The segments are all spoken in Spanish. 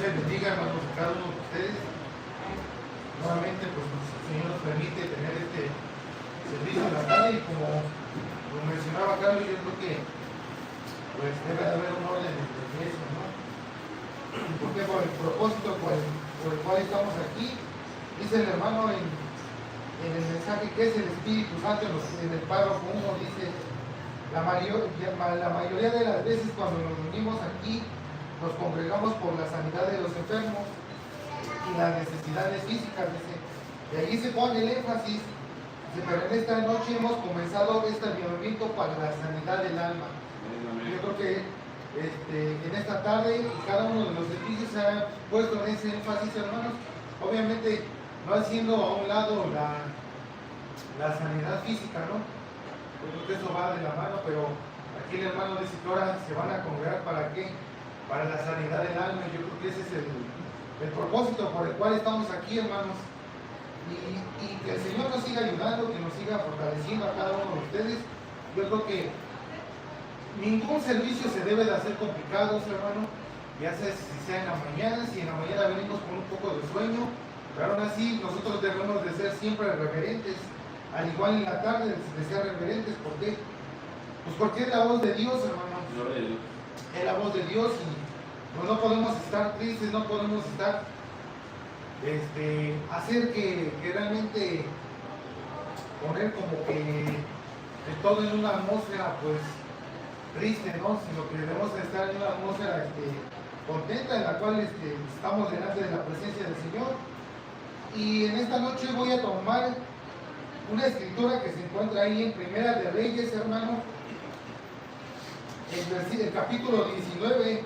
Dios les bendiga, hermanos, a cada uno de ustedes. Nuevamente, pues el Señor nos permite tener este servicio en la tarde y como lo mencionaba Carlos, yo creo que pues debe de haber un orden en la iglesia, ¿no? Porque por el propósito por el cual estamos aquí, dice el hermano en el mensaje que es el Espíritu Santo, en el párrafo 1 dice, la mayoría de las veces cuando nos reunimos aquí, nos congregamos por la sanidad de los enfermos y las necesidades físicas, dice. Y allí se pone el énfasis, dice, pero en esta noche hemos comenzado este avivamiento para la sanidad del alma. Yo creo que en esta tarde cada uno de los servicios se ha puesto en ese énfasis, hermanos. Obviamente no haciendo a un lado la sanidad física, ¿no? Yo creo que eso va de la mano, pero aquí el hermano dice que ahora se van a congregar ¿para qué? Para la sanidad del alma. Yo creo que ese es el propósito por el cual estamos aquí, hermanos. Y que el Señor nos siga ayudando, que nos siga fortaleciendo a cada uno de ustedes. Yo creo que ningún servicio se debe de hacer complicados, hermano. Ya sea si sea en la mañana, si en la mañana venimos con un poco de sueño, pero aún así nosotros debemos de ser siempre reverentes. Al igual en la tarde de ser reverentes. ¿Por qué? Pues porque es la voz de Dios, hermano. Es la voz de Dios y pues no podemos estar tristes, no podemos estar hacer que realmente poner como que todo en una atmósfera pues triste, ¿no? Sino que debemos estar en una atmósfera contenta, en la cual estamos delante de la presencia del Señor. Y en esta noche voy a tomar una escritura que se encuentra ahí en Primera de Reyes, hermano, el capítulo 19,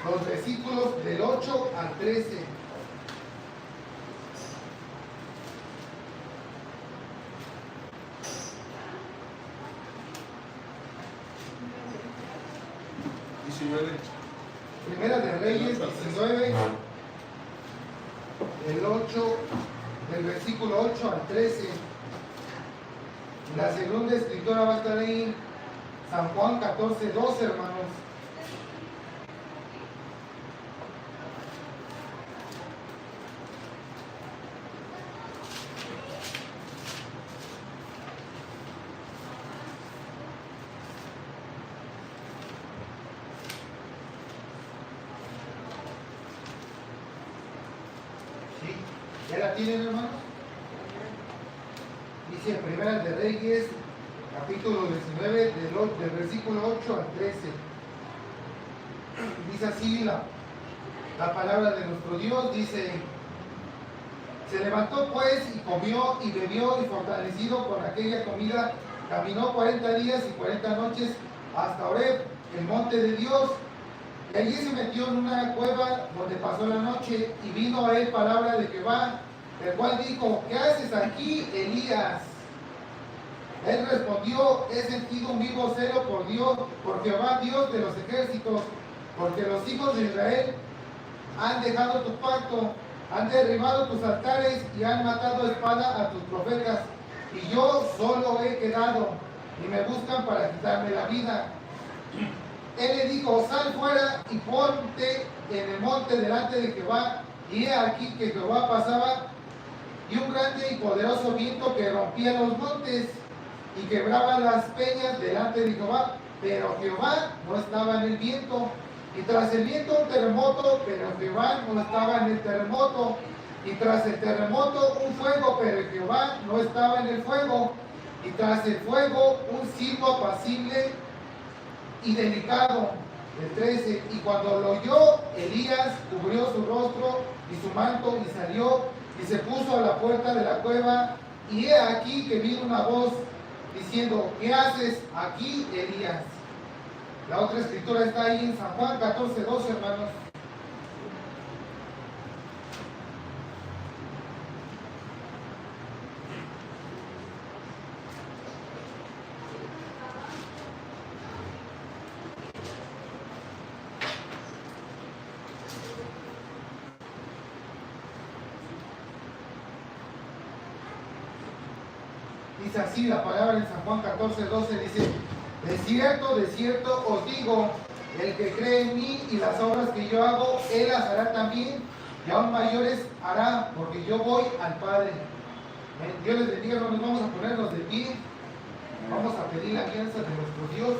los versículos del 8 al 13. Primera de Reyes 19, del versículo 8 al 13. La segunda escritura va a estar ahí, San Juan 14, 12, hermanos. ¿Sí? ¿Ya la tienen, hermanos? Dice Primera de Reyes, capítulo 19, del versículo 8 al 13. Dice así la palabra de nuestro Dios, dice, se levantó pues y comió y bebió y fortalecido con aquella comida, caminó 40 días y 40 noches hasta Horeb, el monte de Dios, y allí se metió en una cueva donde pasó la noche y vino a él palabra de Jehová, el cual dijo, ¿qué haces aquí, Elías? Él respondió, he sentido un vivo celo por Dios, por Jehová Dios de los ejércitos, porque los hijos de Israel han dejado tu pacto, han derribado tus altares y han matado a espada a tus profetas, y yo solo he quedado, y me buscan para quitarme la vida. Él le dijo, sal fuera y ponte en el monte delante de Jehová, y he aquí que Jehová pasaba, y un grande y poderoso viento que rompía los montes y quebraba las peñas delante de Jehová, pero Jehová no estaba en el viento, y tras el viento un terremoto, pero Jehová no estaba en el terremoto, y tras el terremoto un fuego, pero Jehová no estaba en el fuego, y tras el fuego un silbo apacible y delicado. El 13, y cuando lo oyó, Elías cubrió su rostro y su manto y salió y se puso a la puerta de la cueva, y he aquí que vino una voz diciendo, ¿qué haces aquí, Elías? La otra escritura está ahí en San Juan 14, 12, hermanos. Dice así la palabra en San Juan 14, 12, dice, de cierto os digo, El que cree en mí y las obras que yo hago, él las hará también, y aún mayores hará, porque yo voy al Padre. Dios les bendiga, hermanos. Vamos a ponernos de pie. Vamos a pedir la alianza de nuestro Dios.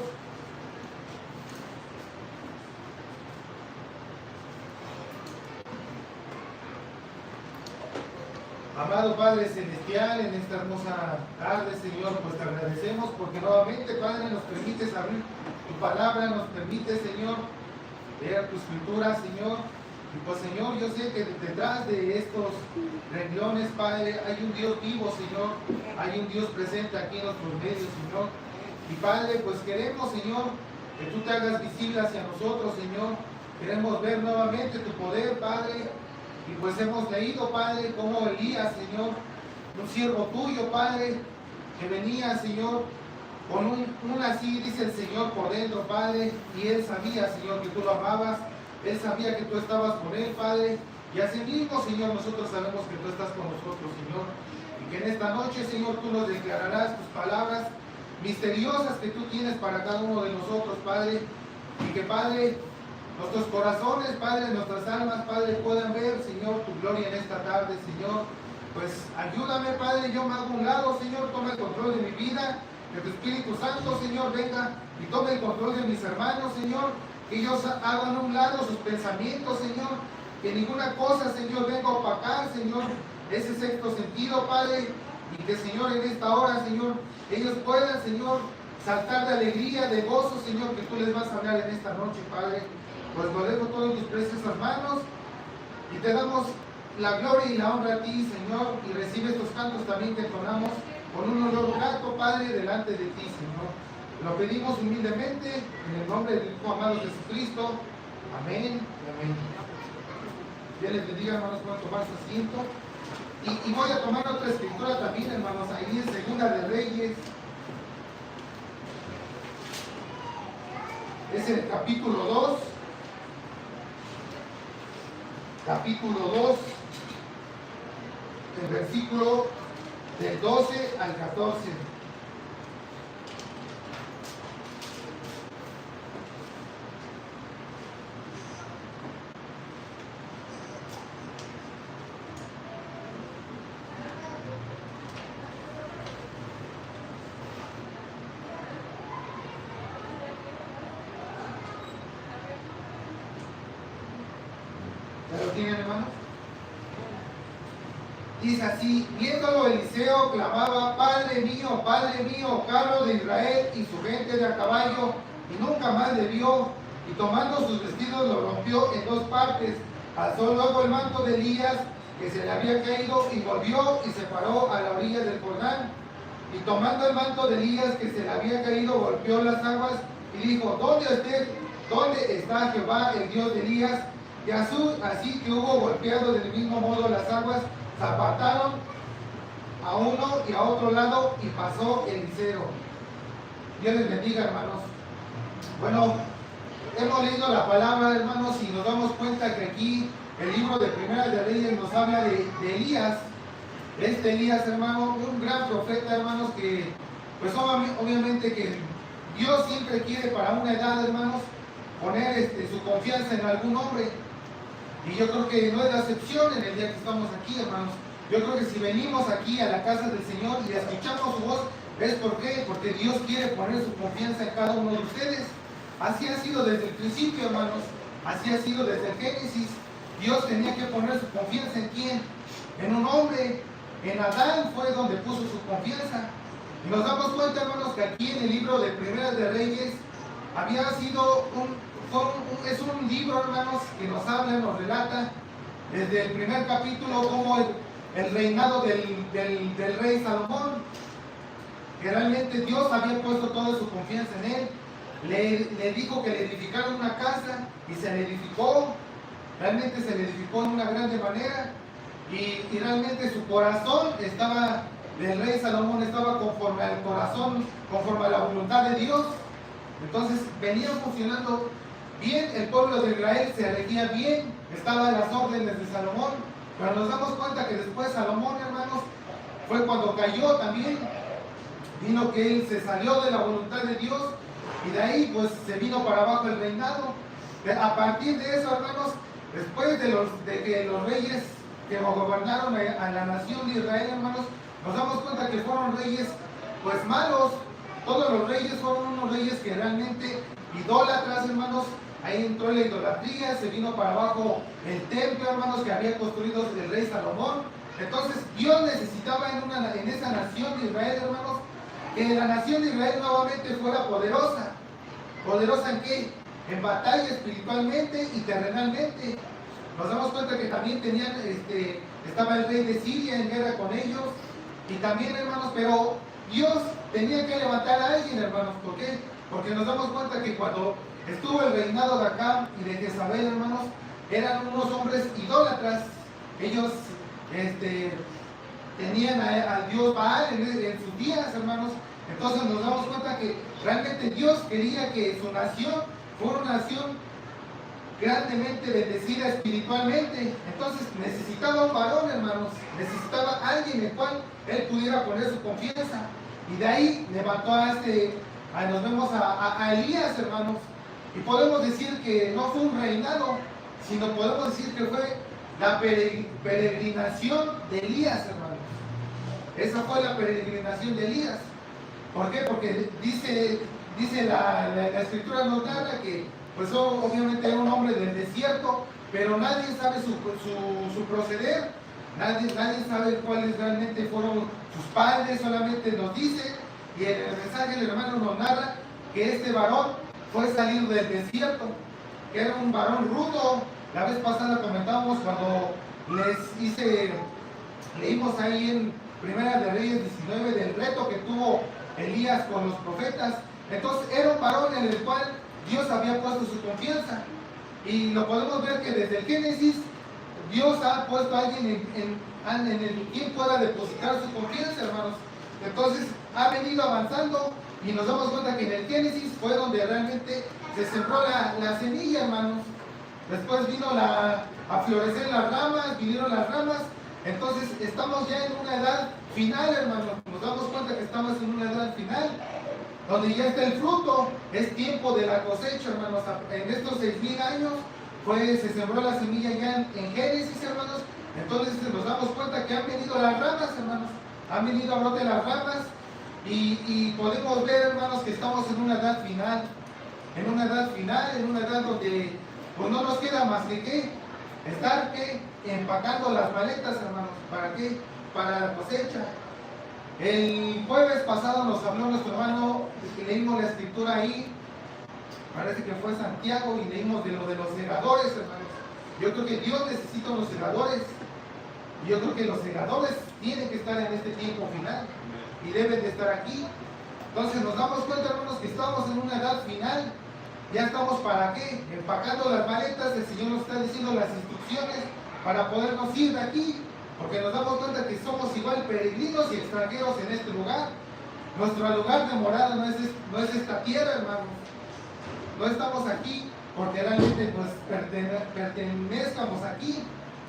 Amado Padre Celestial, en esta hermosa tarde, Señor, pues te agradecemos porque nuevamente, Padre, nos permites abrir tu palabra, nos permite, Señor, leer tu escritura, Señor. Y pues, Señor, yo sé que detrás de estos renglones, Padre, hay un Dios vivo, Señor. Hay un Dios presente aquí en nuestros medios, Señor. Y Padre, pues queremos, Señor, que tú te hagas visible hacia nosotros, Señor. Queremos ver nuevamente tu poder, Padre. Y pues hemos leído, Padre, como Elías, Señor, un siervo tuyo, Padre, que venía, Señor, con un así, dice el Señor, por dentro, Padre, y él sabía, Señor, que tú lo amabas, él sabía que tú estabas con él, Padre, y así mismo, Señor, nosotros sabemos que tú estás con nosotros, Señor, y que en esta noche, Señor, tú nos declararás tus palabras misteriosas que tú tienes para cada uno de nosotros, Padre, y que, Padre, nuestros corazones, Padre, nuestras almas, Padre, puedan ver, Señor, tu gloria en esta tarde, Señor. Pues ayúdame, Padre, yo me hago un lado, Señor, toma el control de mi vida, que tu Espíritu Santo, Señor, venga y tome el control de mis hermanos, Señor, que ellos hagan a un lado sus pensamientos, Señor, que ninguna cosa, Señor, venga a opacar, Señor, ese sexto sentido, Padre, y que, Señor, en esta hora, Señor, ellos puedan, Señor, saltar de alegría, de gozo, Señor, que tú les vas a hablar en esta noche, Padre. Pues lo dejo todo en tus preciosas manos y te damos la gloria y la honra a ti, Señor, y recibe estos cantos también que entonamos con un olor grato, Padre, delante de ti, Señor. Lo pedimos humildemente en el nombre del Hijo amado Jesucristo. Amén y amén. Dios les bendiga, hermanos, pueden tomar su asiento. Y voy a tomar otra escritura también, hermanos, ahí en Segunda de Reyes. Es el capítulo 2. Capítulo 2, el versículo del 12 al 14. ¿Ya lo tienen, hermanos? Dice así: viéndolo Eliseo clamaba: Padre mío, carro de Israel y su gente de a caballo, y nunca más le vio, y tomando sus vestidos lo rompió en dos partes, alzó luego el manto de Elías que se le había caído y volvió y se paró a la orilla del Jordán, y tomando el manto de Elías que se le había caído golpeó las aguas y dijo: ¿Dónde está Jehová, el Dios de Elías? Y así que hubo golpeado del mismo modo las aguas, se apartaron a uno y a otro lado y pasó Eliseo. Dios les bendiga, hermanos. Bueno, hemos leído la palabra, hermanos, y nos damos cuenta que aquí el libro de Primera de Reyes nos habla de Elías. Este Elías, hermano, un gran profeta, hermanos, que pues obviamente que Dios siempre quiere para una edad, hermanos, poner su confianza en algún hombre. Y yo creo que no es la excepción en el día que estamos aquí, hermanos. Yo creo que si venimos aquí a la casa del Señor y escuchamos su voz, ¿es por qué? Porque Dios quiere poner su confianza en cada uno de ustedes. Así ha sido desde el principio, hermanos. Así ha sido desde el Génesis. Dios tenía que poner su confianza en ¿quién? En un hombre. En Adán fue donde puso su confianza. Y nos damos cuenta, hermanos, que aquí en el libro de Primeras de Reyes había sido es un libro, hermanos, que nos habla, nos relata desde el primer capítulo como el reinado del rey Salomón, que realmente Dios había puesto toda su confianza en él. Le dijo que le edificaron una casa y se le edificó, realmente se le edificó en una grande manera, y realmente su corazón del rey Salomón estaba conforme al corazón, conforme a la voluntad de Dios. Entonces venía funcionando bien, el pueblo de Israel se regía bien, estaba en las órdenes de Salomón, pero nos damos cuenta que después Salomón, hermanos, fue cuando cayó también, vino que él se salió de la voluntad de Dios y de ahí pues se vino para abajo el reinado. A partir de eso, hermanos, después de que los reyes que gobernaron a la nación de Israel, hermanos, nos damos cuenta que fueron reyes pues malos. Todos los reyes fueron unos reyes que realmente idólatras, hermanos. Ahí entró la idolatría, se vino para abajo el templo, hermanos, que había construido el rey Salomón. Entonces Dios necesitaba en esa nación de Israel, hermanos, que la nación de Israel nuevamente fuera poderosa. ¿Poderosa en qué? En batalla espiritualmente y terrenalmente. Nos damos cuenta que también tenían, estaba el rey de Siria en guerra con ellos. Y también, hermanos, pero Dios tenía que levantar a alguien, hermanos. ¿Por qué? Porque nos damos cuenta que cuando estuvo el reinado de Acab y de Jezabel, hermanos, eran unos hombres idólatras. Ellos tenían al dios Baal en sus días, hermanos. Entonces nos damos cuenta que realmente Dios quería que su nación fuera una nación grandemente bendecida espiritualmente. Entonces necesitaba un varón, hermanos. Necesitaba alguien en el cual él pudiera poner su confianza. Y de ahí levantó nos vemos a Elías, hermanos. Y podemos decir que no fue un reinado, sino podemos decir que fue la peregrinación de Elías, hermanos. Esa fue la peregrinación de Elías. ¿Por qué? Porque dice la escritura nos narra que pues obviamente era un hombre del desierto, pero nadie sabe su proceder, nadie sabe cuáles realmente fueron sus padres, solamente nos dice, y en el mensaje el hermano nos narra que este varón fue salido del desierto, que era un varón rudo. La vez pasada comentábamos cuando leímos ahí en Primera de Reyes 19 del reto que tuvo Elías con los profetas. Entonces era un varón en el cual Dios había puesto su confianza. Y lo podemos ver que desde el Génesis Dios ha puesto a alguien en el quien pueda depositar su confianza, hermanos. Entonces ha venido avanzando y nos damos cuenta que en el Génesis fue donde realmente se sembró la semilla, hermanos. Después vino a florecer las ramas, vinieron las ramas. Entonces estamos ya en una edad final, hermanos. Nos damos cuenta que estamos en una edad final, donde ya está el fruto. Es tiempo de la cosecha, hermanos. En estos 6,000 años se sembró la semilla ya en Génesis, hermanos. Entonces nos damos cuenta que han venido las ramas, hermanos. Han venido a brote las ramas. Y podemos ver, hermanos, que estamos en una edad final. En una edad final, en una edad donde pues no nos queda más que ¿qué? Estar empacando las maletas, hermanos. ¿Para qué? Para la cosecha. El jueves pasado nos habló nuestro hermano, leímos la escritura ahí, parece que fue Santiago, y leímos de lo de los segadores, hermanos. Yo creo que Dios necesita unos segadores. Yo creo que los segadores tienen que estar en este tiempo final y deben de estar aquí. Entonces nos damos cuenta, hermanos, que estamos en una edad final. Ya estamos para qué? Empacando las maletas. El Señor nos está diciendo las instrucciones para podernos ir de aquí, porque nos damos cuenta que somos igual peregrinos y extranjeros en este lugar. Nuestro lugar de morada no es esta tierra, hermanos. No estamos aquí porque realmente pues pertenezcamos aquí.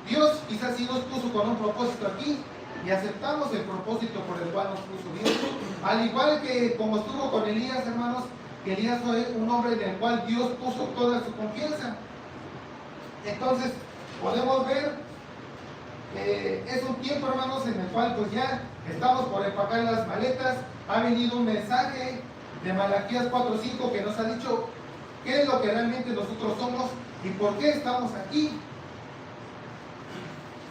Dios quizás sí nos puso con un propósito aquí y aceptamos el propósito por el cual nos puso Dios. Al igual que como estuvo con Elías, hermanos, que Elías fue un hombre en el cual Dios puso toda su confianza. Entonces podemos ver que es un tiempo, hermanos, en el cual pues ya estamos por empacar las maletas. Ha venido un mensaje de Malaquías 4:5 que nos ha dicho qué es lo que realmente nosotros somos y por qué estamos aquí.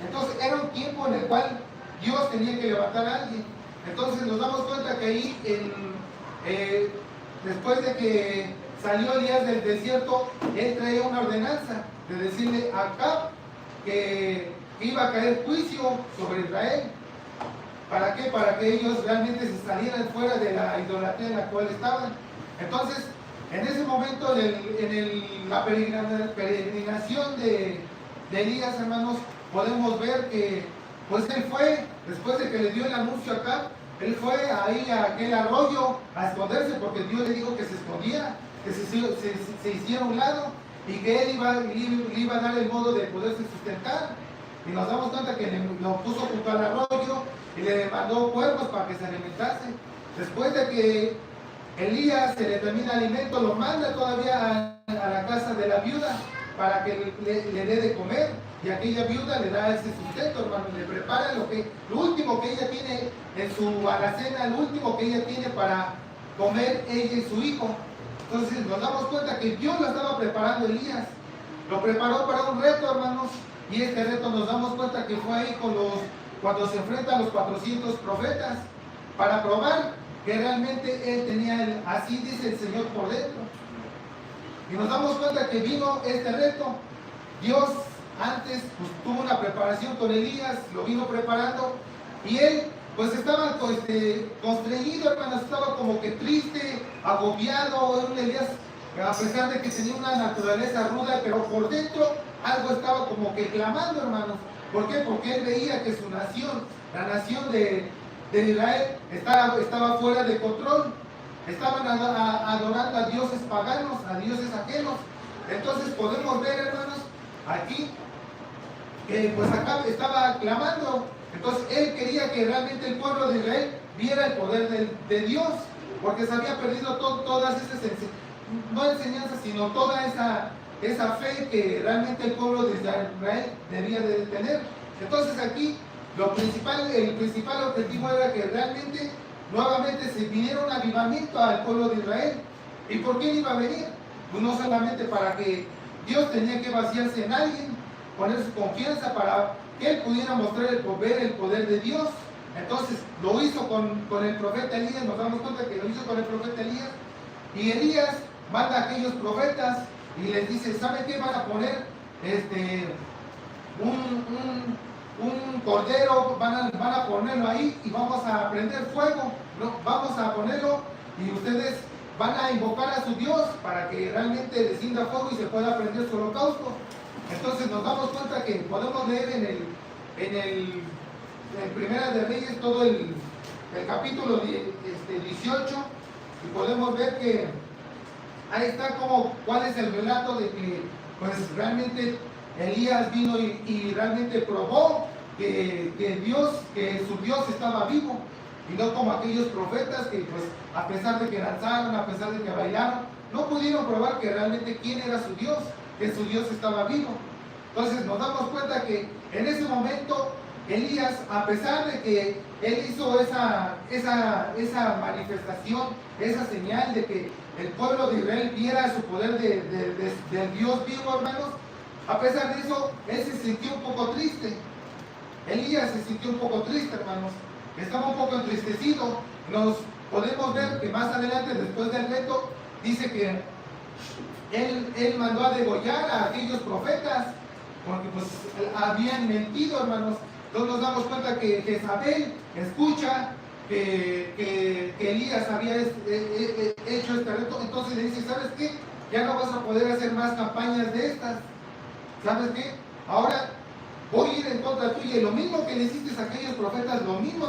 Entonces era un tiempo en el cual Dios tenía que levantar a alguien. Entonces nos damos cuenta que ahí después de que salió Elías del desierto, él traía una ordenanza de decirle a Acab que iba a caer juicio sobre Israel. ¿Para qué? Para que ellos realmente se salieran fuera de la idolatría en la cual estaban. Entonces, en ese momento, la peregrinación de Elías, hermanos, podemos ver que pues él fue, después de que le dio el anuncio acá, él fue ahí a aquel arroyo a esconderse, porque Dios le dijo que se escondiera, que se hiciera a un lado, y que él le iba a dar el modo de poderse sustentar. Y nos damos cuenta que lo puso junto al arroyo y le mandó cuervos para que se alimentase. Después de que Elías se le termina alimento, lo manda todavía a la casa de la viuda para que le dé de comer, y aquella viuda le da ese sustento, hermano, le prepara lo último que ella tiene en su alacena, lo último que ella tiene para comer ella y su hijo. Entonces nos damos cuenta que Dios lo estaba preparando Elías, lo preparó para un reto, hermanos, y este reto nos damos cuenta que fue ahí cuando se enfrenta a los 400 profetas, para probar que realmente él tenía así dice el Señor por dentro. Y nos damos cuenta que vino este reto. Dios antes pues, tuvo una preparación con Elías, lo vino preparando, y él pues estaba constreñido, hermanos, estaba como que triste, agobiado. Un Elías, a pesar de que tenía una naturaleza ruda, pero por dentro algo estaba como que clamando, hermanos. ¿Por qué? Porque él veía que su nación, la nación de Israel, estaba fuera de control. Estaban adorando a dioses paganos, a dioses ajenos. Entonces podemos ver, hermanos, aquí que pues acá estaba clamando. Entonces él quería que realmente el pueblo de Israel viera el poder de Dios, porque se había perdido todas esas no enseñanzas, sino toda esa fe que realmente el pueblo de Israel debía de tener. Entonces aquí el principal objetivo era que realmente nuevamente se viniera un avivamiento al pueblo de Israel. ¿Y por qué iba a venir? Pues no solamente para que Dios tenía que vaciarse en alguien, poner su confianza para que él pudiera mostrar el poder de Dios. Entonces lo hizo con el profeta Elías. Nos damos cuenta que lo hizo con el profeta Elías. Y Elías manda a aquellos profetas y les dice, ¿saben qué? Van a poner un cordero, van a ponerlo ahí y vamos a prender fuego, ¿no? Vamos a ponerlo y ustedes van a invocar a su Dios para que realmente descienda fuego y se pueda prender su holocausto. Entonces nos damos cuenta que podemos leer en Primera de Reyes todo el capítulo 18, y podemos ver que ahí está cuál es el relato de que pues realmente Elías vino y realmente probó que su Dios estaba vivo, y no como aquellos profetas que pues a pesar de que danzaron, a pesar de que bailaron, no pudieron probar que realmente quién era su Dios, que su Dios estaba vivo. Entonces nos damos cuenta que en ese momento Elías, a pesar de que él hizo esa manifestación, esa señal de que el pueblo de Israel viera su poder del Dios vivo, hermanos, a pesar de eso, él se sintió un poco triste. Elías se sintió un poco triste, hermanos. Estaba un poco entristecido. Nos podemos ver que más adelante, después del reto, dice que él mandó a degollar a aquellos profetas, porque pues habían mentido, hermanos. Entonces nos damos cuenta que Jezabel escucha que Elías había hecho este reto. Entonces le dice, ¿sabes qué? Ya no vas a poder hacer más campañas de estas. ¿Sabes qué? Ahora voy a ir en contra tuya, y lo mismo que le hiciste a aquellos profetas, lo mismo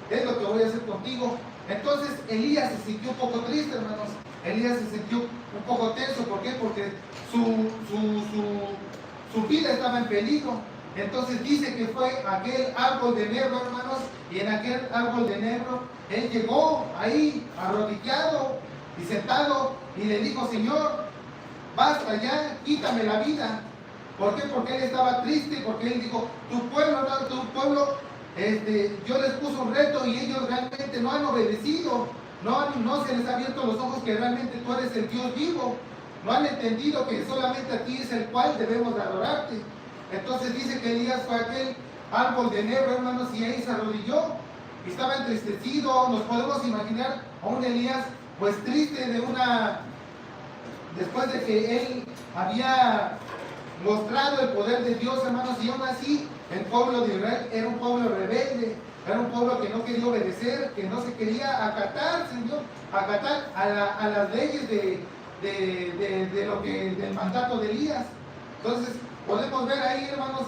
es lo que voy a hacer contigo. Entonces Elías se sintió un poco triste, hermanos. Elías se sintió un poco tenso. ¿Por qué? Porque su vida estaba en peligro. Entonces dice que fue aquel árbol de enebro, hermanos, y en aquel árbol de enebro él llegó ahí arrodillado y sentado y le dijo, Señor, basta ya, quítame la vida. ¿Por qué? Porque él estaba triste, porque él dijo, tu pueblo, yo les puse un reto y ellos realmente no han obedecido, no se les ha abierto los ojos que realmente tú eres el Dios vivo, no han entendido que solamente a ti es el cual debemos de adorarte. Entonces dice que Elías fue aquel árbol de enebro, hermanos, y ahí se arrodilló, y estaba entristecido. Nos podemos imaginar a un Elías pues triste después de que él había mostrado el poder de Dios, hermanos, y aún así el pueblo de Israel era un pueblo rebelde, era un pueblo que no quería obedecer, que no se quería acatar, Señor, acatar a las leyes del mandato de Elías. Entonces podemos ver ahí, hermanos,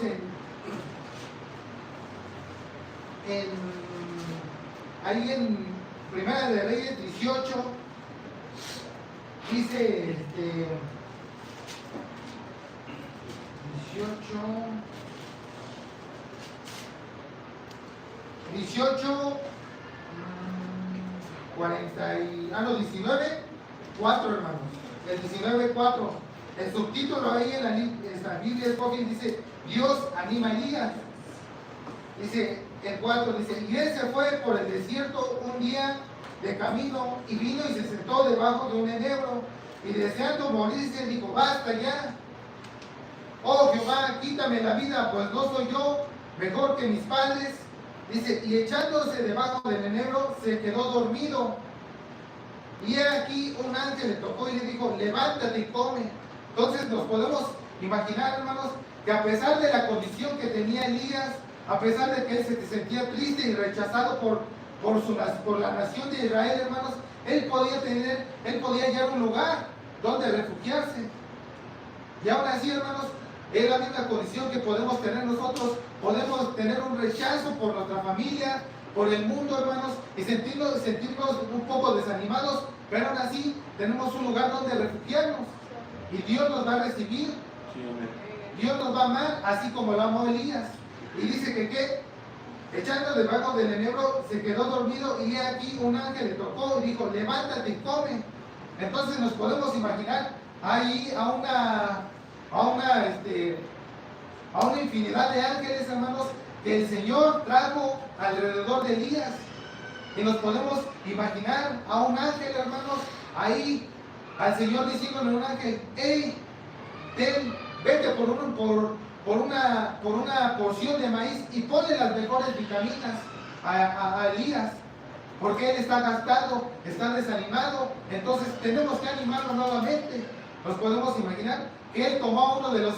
ahí en Primera de Reyes 18 dice 18, 19:4, hermanos. El 19:4. El subtítulo ahí en la Biblia Spoken dice: Dios anima a Elías. Dice el 4, dice: y él se fue por el desierto un día de camino y vino y se sentó debajo de un enebro y deseando morirse dijo: basta ya, oh Jehová, quítame la vida, pues no soy yo mejor que mis padres. Dice: y echándose debajo del enebro se quedó dormido. Y he aquí un ángel le tocó y le dijo: levántate y come. Entonces nos podemos imaginar, hermanos, que a pesar de la condición que tenía Elías, a pesar de que él se sentía triste y rechazado por la nación de Israel, hermanos, él podía hallar un lugar donde refugiarse. Y aún así, hermanos, es la misma condición que podemos tener nosotros. Podemos tener un rechazo por nuestra familia, por el mundo, hermanos, y sentirnos un poco desanimados, pero aún así tenemos un lugar donde refugiarnos. Y Dios nos va a recibir. Dios nos va a amar, así como lo amó Elías. Y dice que echando debajo del enebro se quedó dormido y aquí un ángel le tocó y dijo: levántate y come. Entonces nos podemos imaginar ahí a una infinidad de ángeles, hermanos, que el Señor trajo alrededor de Elías. Y nos podemos imaginar a un ángel, hermanos, ahí, al Señor diciéndole a un ángel: hey, vete por una porción de maíz y ponle las mejores vitaminas a Elías, porque él está gastado, está desanimado. Entonces tenemos que animarlo nuevamente. Nos podemos imaginar que él tomó a uno de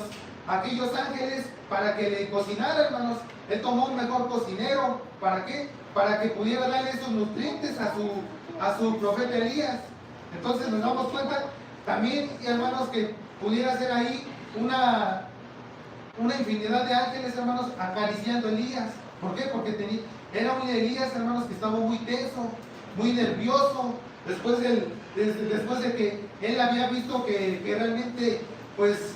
aquellos ángeles para que le cocinara, hermanos. Él tomó un mejor cocinero. ¿Para qué? Para que pudiera darle esos nutrientes a su profeta Elías. Entonces nos damos cuenta también, hermanos, que pudiera ser ahí una infinidad de ángeles, hermanos, acariciando a Elías. ¿Por qué? Porque era un Elías, hermanos, que estaba muy tenso, muy nervioso, después de que él había visto que realmente, pues,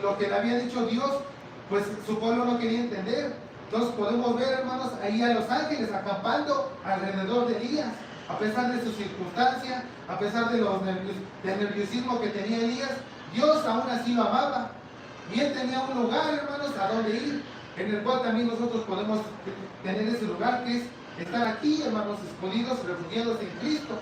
lo que le había dicho Dios, pues su pueblo no quería entender. Entonces podemos ver, hermanos, ahí a los ángeles acampando alrededor de Elías. A pesar de su circunstancia, a pesar del nerviosismo que tenía Elías, Dios aún así lo amaba. Y él tenía un lugar, hermanos, a donde ir, en el cual también nosotros podemos tener ese lugar, que es estar aquí, hermanos, escondidos, refugiados en Cristo.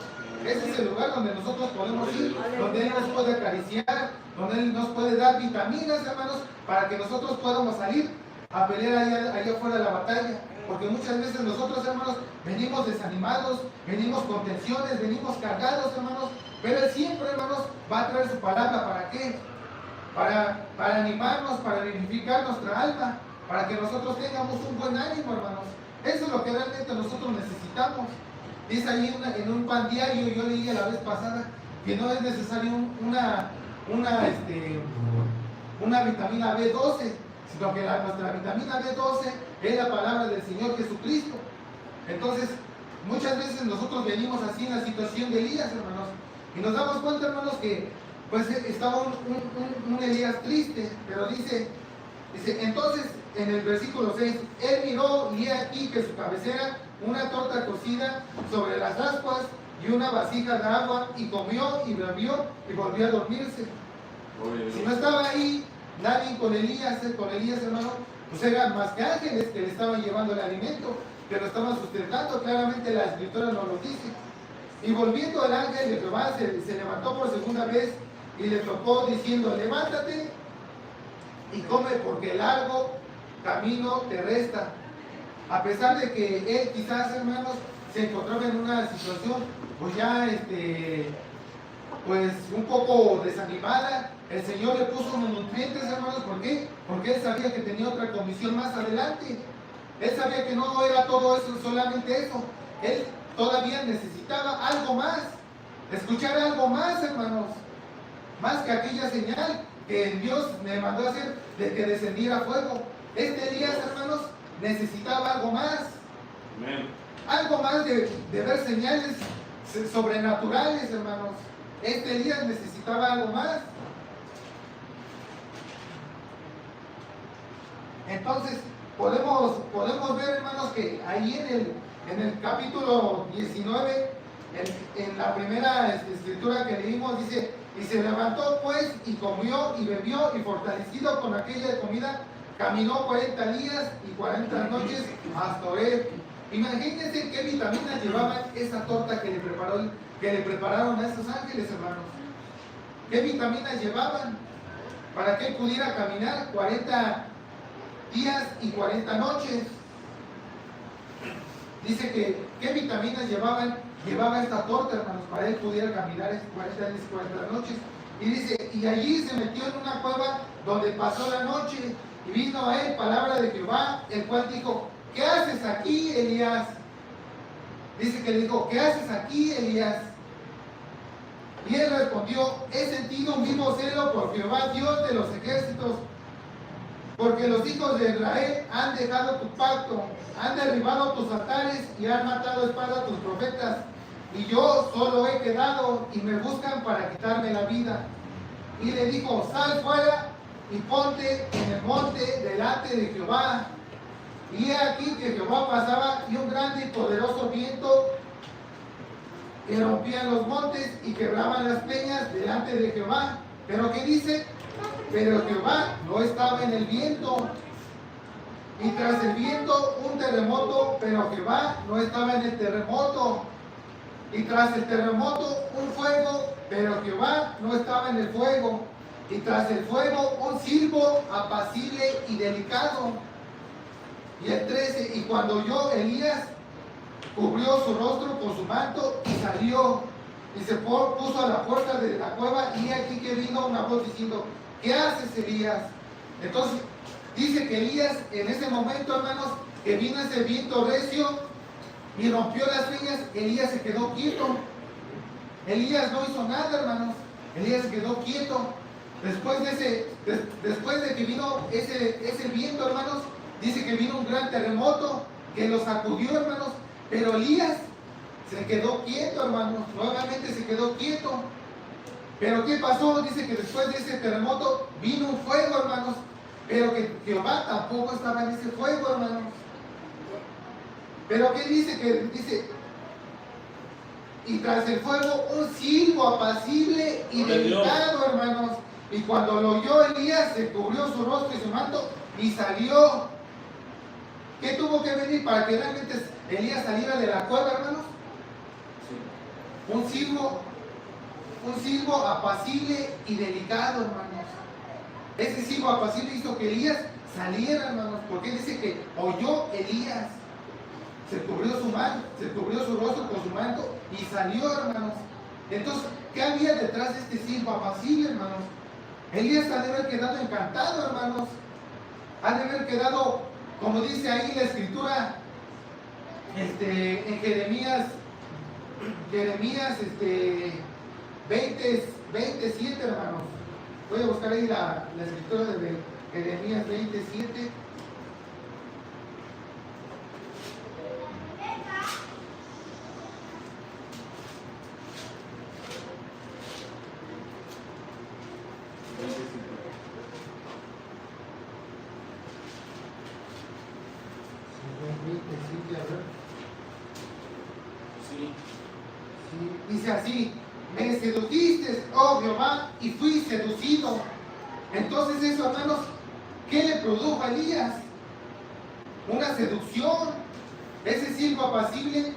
Ese es el lugar donde nosotros podemos ir, donde Él nos puede acariciar, donde Él nos puede dar vitaminas, hermanos, para que nosotros podamos salir a pelear allá afuera de la batalla. Porque muchas veces nosotros, hermanos, venimos desanimados, venimos con tensiones, venimos cargados, hermanos, pero Él siempre, hermanos, va a traer su palabra. ¿Para qué? Para animarnos, para vivificar nuestra alma, para que nosotros tengamos un buen ánimo, hermanos. Eso es lo que realmente nosotros necesitamos. Dice ahí en un pan diario, yo leí la vez pasada, que no es necesario una vitamina B12, sino que nuestra vitamina B12 es la palabra del Señor Jesucristo. Entonces, muchas veces nosotros venimos así en la situación de Elías, hermanos, y nos damos cuenta, hermanos, que pues estaba un Elías triste, pero dice, entonces en el versículo 6, él miró y he aquí que su cabecera una torta cocida sobre las ascuas y una vasija de agua, y comió y bebió y volvió a dormirse. Si no estaba ahí nadie con Elías, hermano, pues eran más que ángeles que le estaban llevando el alimento, que lo estaban sustentando. Claramente la escritura nos lo dice. Y volviendo el ángel de Jehová se levantó por segunda vez y le tocó diciendo: levántate y come, porque largo camino te resta. A pesar de que él quizás, hermanos, se encontraba en una situación pues ya pues un poco desanimada, el Señor le puso unos nutrientes, hermanos. ¿Por qué? Porque él sabía que tenía otra comisión más adelante. Él sabía que no era todo eso, solamente eso. Él todavía necesitaba algo más, escuchar algo más, hermanos, más que aquella señal que Dios me mandó a hacer de que descendiera fuego. Elías, hermanos, necesitaba algo más. Amén. Algo más de ver señales sobrenaturales, hermanos. Elías necesitaba algo más. Entonces podemos ver, hermanos, que ahí en el capítulo 19, en la primera escritura que leímos, dice, y se levantó pues y comió y bebió y fortalecido con aquella comida, caminó 40 días y 40 noches hasta Horeb. Imagínense qué vitaminas llevaban esa torta que le prepararon a esos ángeles, hermanos. ¿Qué vitaminas llevaban para que él pudiera caminar 40 días y 40 noches? Dice que qué vitaminas llevaba esta torta, hermanos, para él pudiera caminar 40 días y 40 noches. Y dice, y allí se metió en una cueva donde pasó la noche, y vino a él palabra de Jehová, el cual dijo, ¿qué haces aquí, Elías? Dice que le dijo, ¿qué haces aquí, Elías? Y él respondió, he sentido un vivo celo por Jehová, Dios de los ejércitos, porque los hijos de Israel han dejado tu pacto, han derribado tus altares y han matado a espada a tus profetas. Y yo solo he quedado y me buscan para quitarme la vida. Y le dijo, sal fuera y ponte en el monte delante de Jehová. Y he aquí que Jehová pasaba y un grande y poderoso viento que rompían los montes y quebraban las peñas delante de Jehová. Pero ¿qué dice? Pero Jehová no estaba en el viento. Y tras el viento un terremoto, pero Jehová no estaba en el terremoto. Y tras el terremoto un fuego, pero Jehová no estaba en el fuego. Y tras el fuego un silbo apacible y delicado. Y el 13, y cuando oyó Elías, cubrió su rostro con su manto y salió. Y se puso a la puerta de la cueva, y aquí que vino una voz diciendo, ¿qué haces, Elías? Entonces dice que Elías, en ese momento, hermanos, que vino ese viento recio y rompió las peñas, Elías se quedó quieto. Elías no hizo nada, hermanos. Elías se quedó quieto. Después de que vino ese viento, hermanos, dice que vino un gran terremoto que lo sacudió, hermanos. Pero Elías se quedó quieto, hermanos. Nuevamente se quedó quieto. Pero ¿qué pasó? Dice que después de ese terremoto vino un fuego, hermanos. Pero que Jehová tampoco estaba en ese fuego, hermanos. Pero ¿qué dice? Que dice, y tras el fuego un silbo apacible y delicado, hermanos. Y cuando lo oyó Elías, se cubrió su rostro y su manto y salió. ¿Qué tuvo que venir para que realmente Elías saliera de la cueva, hermanos? Un silbo apacible y delicado, hermanos. Ese silbo apacible hizo que Elías saliera, hermanos, porque dice que oyó Elías, se cubrió su rostro con su manto y salió, hermanos. Entonces, ¿qué había detrás de este silbo apacible, hermanos? Elías ha de haber quedado encantado, hermanos. Ha de haber quedado, como dice ahí la escritura, en Jeremías 27, hermanos. Voy a buscar ahí la escritura de Jeremías 27. Dice así, me sedujiste, oh Jehová, y fui seducido. Entonces eso, hermanos, ¿qué le produjo a Elías? Una seducción. Ese silbo apacible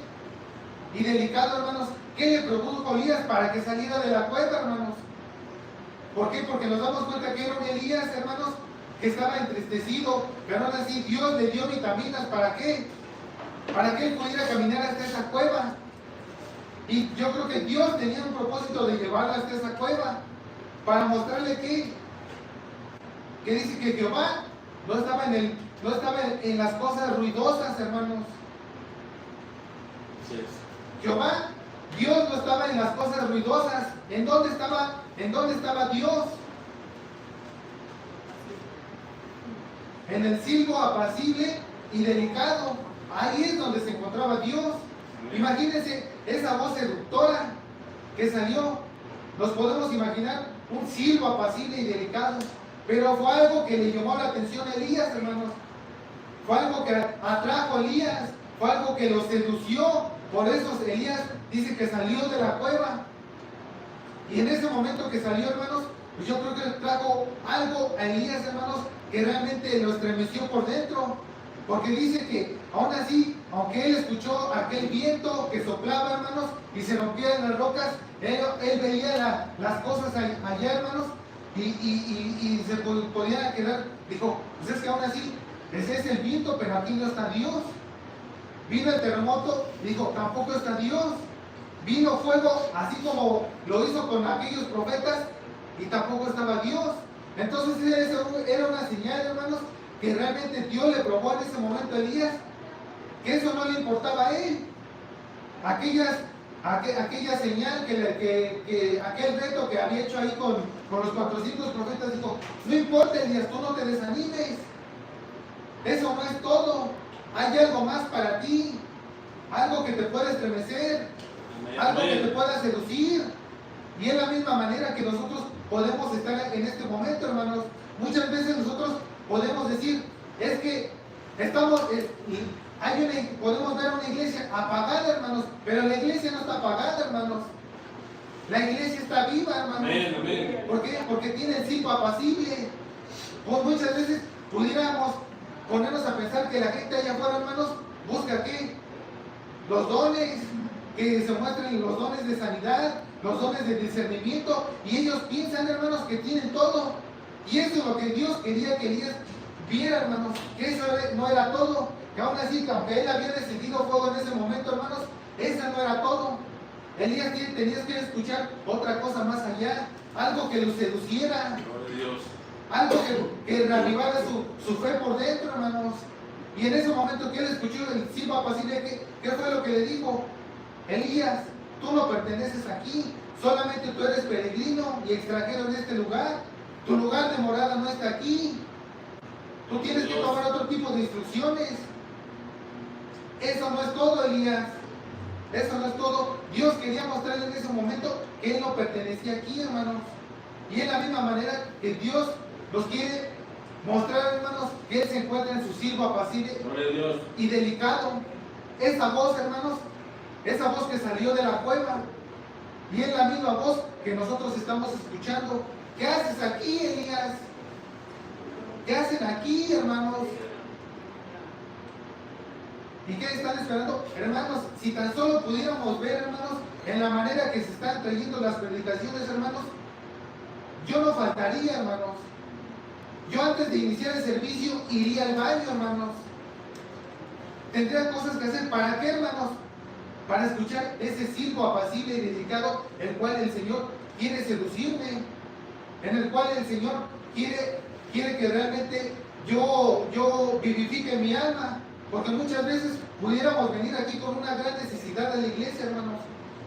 y delicado, hermanos, ¿qué le produjo a Elías para que saliera de la cueva, hermanos? ¿Por qué? Porque nos damos cuenta que era un Elías, hermanos, que estaba entristecido, pero aún así Dios le dio vitaminas. ¿Para qué? Para que él pudiera caminar hasta esa cueva. Y yo creo que Dios tenía un propósito de llevarlo hasta esa cueva para mostrarle que dice que Jehová no estaba en las cosas ruidosas, hermanos. Sí. Jehová, Dios no estaba en las cosas ruidosas. ¿En dónde estaba Dios? En el silbo apacible y delicado. Ahí es donde se encontraba Dios. Imagínense esa voz seductora que salió. Nos podemos imaginar un silbo apacible y delicado. Pero fue algo que le llamó la atención a Elías, hermanos. Fue algo que atrajo a Elías. fue algo que lo sedució. Por eso Elías dice que salió de la cueva. Y en ese momento que salió, hermanos, pues yo creo que trajo algo a Elías, hermanos, que realmente lo estremeció por dentro. Porque dice que aún así, aunque él escuchó aquel viento que soplaba, hermanos, y se rompían las rocas, él veía las cosas allá, hermanos, y se podía quedar. Dijo, pues es que aún así, ese es el viento, pero aquí no está Dios. Vino el terremoto, dijo, tampoco está Dios. Vino fuego, así como lo hizo con aquellos profetas, y tampoco estaba Dios. Entonces eso era una señal, hermanos, que realmente Dios le probó en ese momento a Elías, que eso no le importaba a él. Aquella señal, aquel reto que había hecho ahí con los 400 profetas, dijo, no importa, Elías, tú no te desanimes. Eso no es todo. Hay algo más para ti. Algo que te puede estremecer. Algo que te pueda seducir. Y es la misma manera que nosotros podemos estar en este momento, hermanos. Muchas veces nosotros podemos decir, es que estamos, podemos ver una iglesia apagada, hermanos, pero la iglesia no está apagada, hermanos. La iglesia está viva, hermanos. Amén. ¿Por qué? Porque tiene el silbo apacible. Pues muchas veces pudiéramos ponernos a pensar que la gente allá afuera, hermanos, busca ¿qué? Los dones, que se muestren los dones de sanidad, los dones de discernimiento, y ellos piensan, hermanos, que tienen todo. Y eso es lo que Dios quería que Elías viera, hermanos, que eso no era todo, que aún así, aunque él había recibido fuego en ese momento, hermanos, eso no era todo. Elías tenía que escuchar otra cosa más allá, algo que lo seduciera, algo que reavivara su fe por dentro, hermanos. Y en ese momento que él escuchó el silbo apacible, ¿qué fue lo que le dijo? Elías, tú no perteneces aquí, solamente tú eres peregrino y extranjero en este lugar. Tu lugar de morada no está aquí. Tú tienes que tomar otro tipo de instrucciones. Eso no es todo, Elías. Eso no es todo. Dios quería mostrarle en ese momento que él no pertenecía aquí, hermanos. Y es la misma manera que Dios nos quiere mostrar, hermanos, que él se encuentra en su silbo apacible y delicado. Esa voz, hermanos, esa voz que salió de la cueva, y es la misma voz que nosotros estamos escuchando. ¿Qué haces aquí, Elías? ¿Qué hacen aquí, hermanos? ¿Y qué están esperando? Hermanos, si tan solo pudiéramos ver, hermanos, en la manera que se están trayendo las predicaciones, hermanos, yo no faltaría, hermanos. Yo antes de iniciar el servicio iría al baño, hermanos. Tendría cosas que hacer. ¿Para qué, hermanos? Para escuchar ese silbo apacible y delicado, el cual el Señor quiere seducirme, en el cual el Señor quiere que realmente yo vivifique mi alma. Porque muchas veces pudiéramos venir aquí con una gran necesidad de la iglesia, hermanos.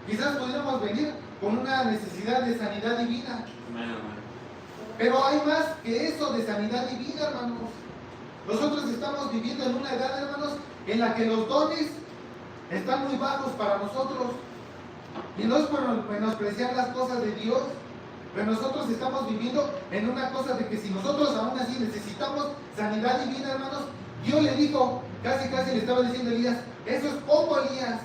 Quizás pudiéramos venir con una necesidad de sanidad divina. Pero hay más que eso de sanidad divina, hermanos. Nosotros estamos viviendo en una edad, hermanos, en la que los dones están muy bajos para nosotros. Y no es por menospreciar las cosas de Dios, pero nosotros estamos viviendo en una cosa de que si nosotros aún así necesitamos sanidad divina, hermanos, Dios le dijo, casi le estaba diciendo a Elías, eso es poco, Elías,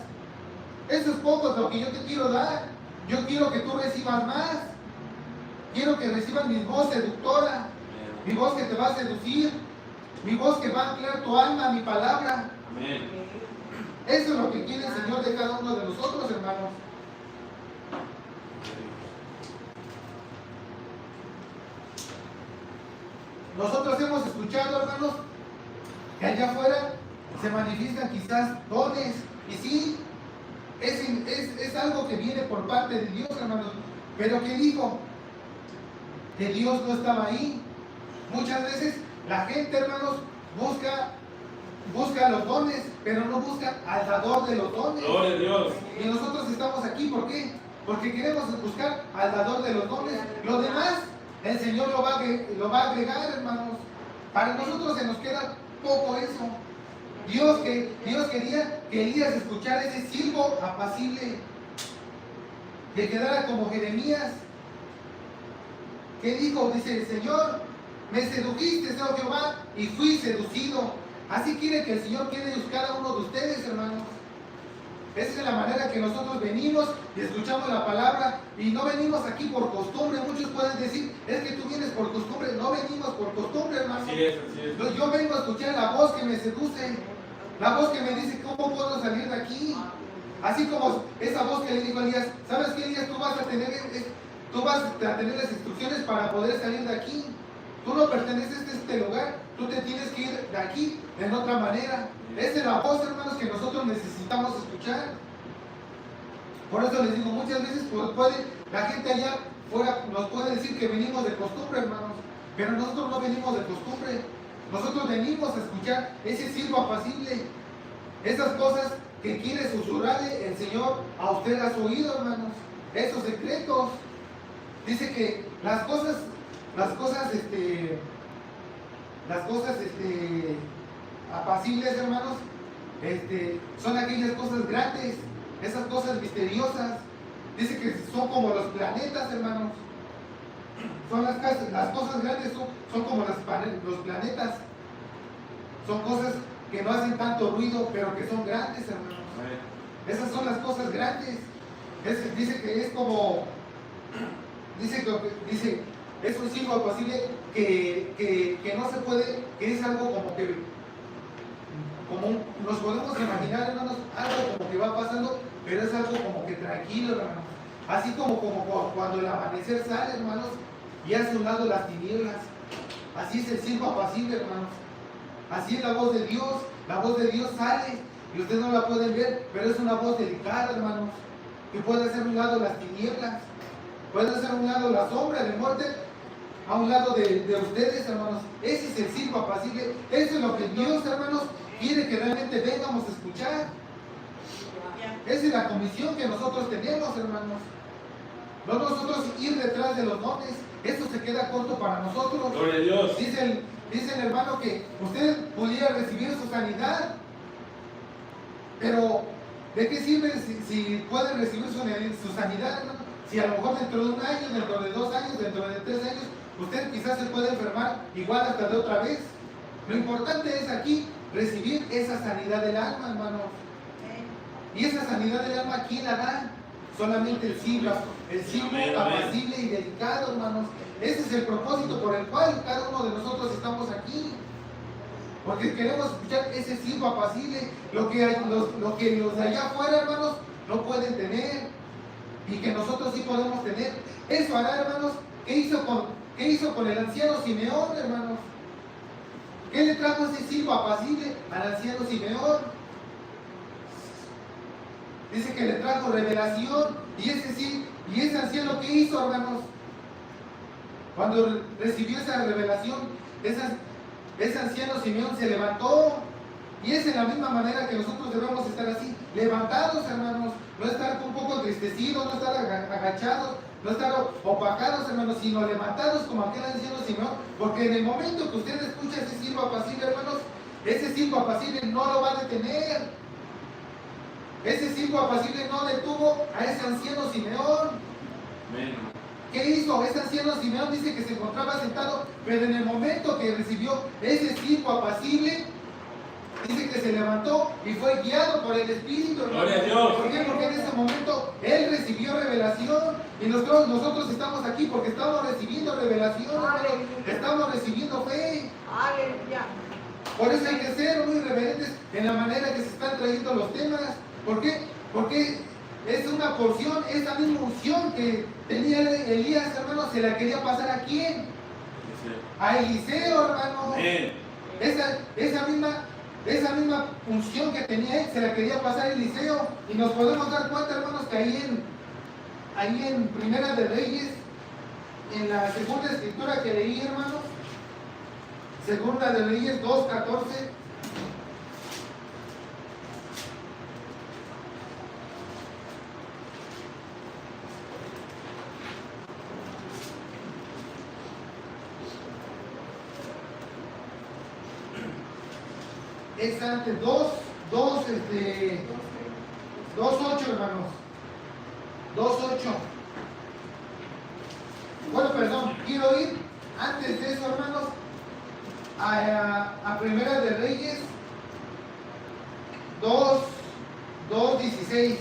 eso es poco lo que yo te quiero dar. Yo quiero que tú recibas más. Quiero que recibas mi voz seductora, mi voz que te va a seducir, mi voz que va a anclar tu alma a mi palabra. Amén. Eso es lo que quiere el Señor de cada uno de nosotros, hermanos. Nosotros hemos escuchado, hermanos, que allá afuera se manifiestan quizás dones, y sí, es algo que viene por parte de Dios, hermanos. Pero ¿qué dijo? Que Dios no estaba ahí. Muchas veces la gente, hermanos, busca los dones, pero no busca al dador de los dones. Gloria a Dios. Y nosotros estamos aquí, ¿por qué? Porque queremos buscar al dador de los dones. Lo demás, el Señor lo va a agregar, hermanos. Para nosotros se nos queda poco eso. Dios quería que Elías escuchara ese silbo apacible, que quedara como Jeremías. ¿Qué dijo? Dice el Señor, me sedujiste, oh Jehová, y fui seducido. Así quiere que el Señor quede en cada uno de ustedes, hermanos. Esa es la manera que nosotros venimos y escuchamos la palabra, y no venimos aquí por costumbre. Muchos pueden decir, es que tú vienes por costumbre. No venimos por costumbre, hermano. Así es, así es. Yo vengo a escuchar la voz que me seduce, la voz que me dice cómo puedo salir de aquí. Así como esa voz que le dijo a Elías, ¿sabes qué, Elías? Tú vas a tener las instrucciones para poder salir de aquí. Tú no perteneces a este lugar, tú te tienes que ir de aquí en otra manera. Esa es la voz, hermanos, que nosotros necesitamos escuchar. Por eso les digo, muchas veces la gente allá fuera nos puede decir que venimos de costumbre, hermanos, pero nosotros no venimos de costumbre. Nosotros venimos a escuchar ese silbo apacible, esas cosas que quiere susurrarle el Señor a usted a su oído, hermanos, esos secretos. Dice que las cosas apacibles, hermanos, son aquellas cosas grandes, esas cosas misteriosas. Dice que son como los planetas, hermanos. Son las cosas grandes son como los planetas. Son cosas que no hacen tanto ruido, pero que son grandes, hermanos. Esas son las cosas grandes. Dice que es como, dice, es un signo apacible que no se puede, que es algo nos podemos imaginar, hermanos, algo como que va pasando, pero es algo como que tranquilo, hermanos. Así como cuando el amanecer sale, hermanos, y hace un lado las tinieblas. Así es el signo apacible, hermanos. Así es la voz de Dios. La voz de Dios sale y ustedes no la pueden ver, pero es una voz delicada, hermanos, que puede hacer un lado las tinieblas, puede hacer un lado la sombra de muerte, a un lado de ustedes, hermanos. Ese es el silbo apacible. Eso es lo que Dios, hermanos, quiere que realmente vengamos a escuchar. Esa es la comisión que nosotros tenemos, hermanos. No nosotros ir detrás de los dones. Eso se queda corto para nosotros. Gloria a Dios. Dice el hermano que usted pudiera recibir su sanidad, pero ¿de qué sirve si puede recibir su sanidad, hermano? Si a lo mejor dentro de un año, dentro de 2 años, dentro de 3 años, usted quizás se puede enfermar igual hasta de otra vez. Lo importante es aquí recibir esa sanidad del alma, hermano. Y esa sanidad del alma, ¿quién la da? Solamente el siglo apacible y delicado, hermanos. Ese es el propósito por el cual cada uno de nosotros estamos aquí. Porque queremos escuchar ese silbo apacible, lo que los de allá afuera, hermanos, no pueden tener, y que nosotros sí podemos tener. Eso hará, hermanos. ¿Qué hizo con el anciano Simeón, hermanos? ¿Qué le trajo ese silbo apacible al anciano Simeón? Dice que le trajo revelación. Y ese anciano, ¿qué hizo, hermanos? Cuando recibió esa revelación, ese anciano Simeón se levantó. Y es en la misma manera que nosotros debemos estar así, levantados, hermanos. No estar un poco entristecidos, no estar agachados, no estar opacados, hermanos, sino levantados como aquel anciano Simeón. Porque en el momento que usted escucha ese silbo apacible, hermanos, ese silbo apacible no lo va a detener. Ese silbo apacible no detuvo a ese anciano Simeón. Amén. ¿Qué hizo? Ese anciano Simeón dice que se encontraba sentado, pero en el momento que recibió ese silbo apacible, dice que se levantó y fue guiado por el Espíritu. Gloria a Dios. ¿Por qué? Porque en ese momento él recibió revelación. Y nosotros estamos aquí porque estamos recibiendo revelación, hermano. Estamos recibiendo fe. Aleluya. Por eso hay que ser muy reverentes en la manera que se están trayendo los temas. ¿Por qué? Porque es una porción, esa misma unción que tenía Elías, hermano, se la quería pasar ¿a quién? A Eliseo, hermano. Amén. Esa misma unción que tenía él, se la quería pasar a Eliseo. Y nos podemos dar cuenta, hermanos, que ahí en Primera de Reyes, en la segunda escritura que leí, hermanos, Segunda de Reyes 2:14. Es antes 2:8, hermanos. 2:8. Bueno, perdón, quiero ir antes de eso, hermanos, a Primera de Reyes 2:16.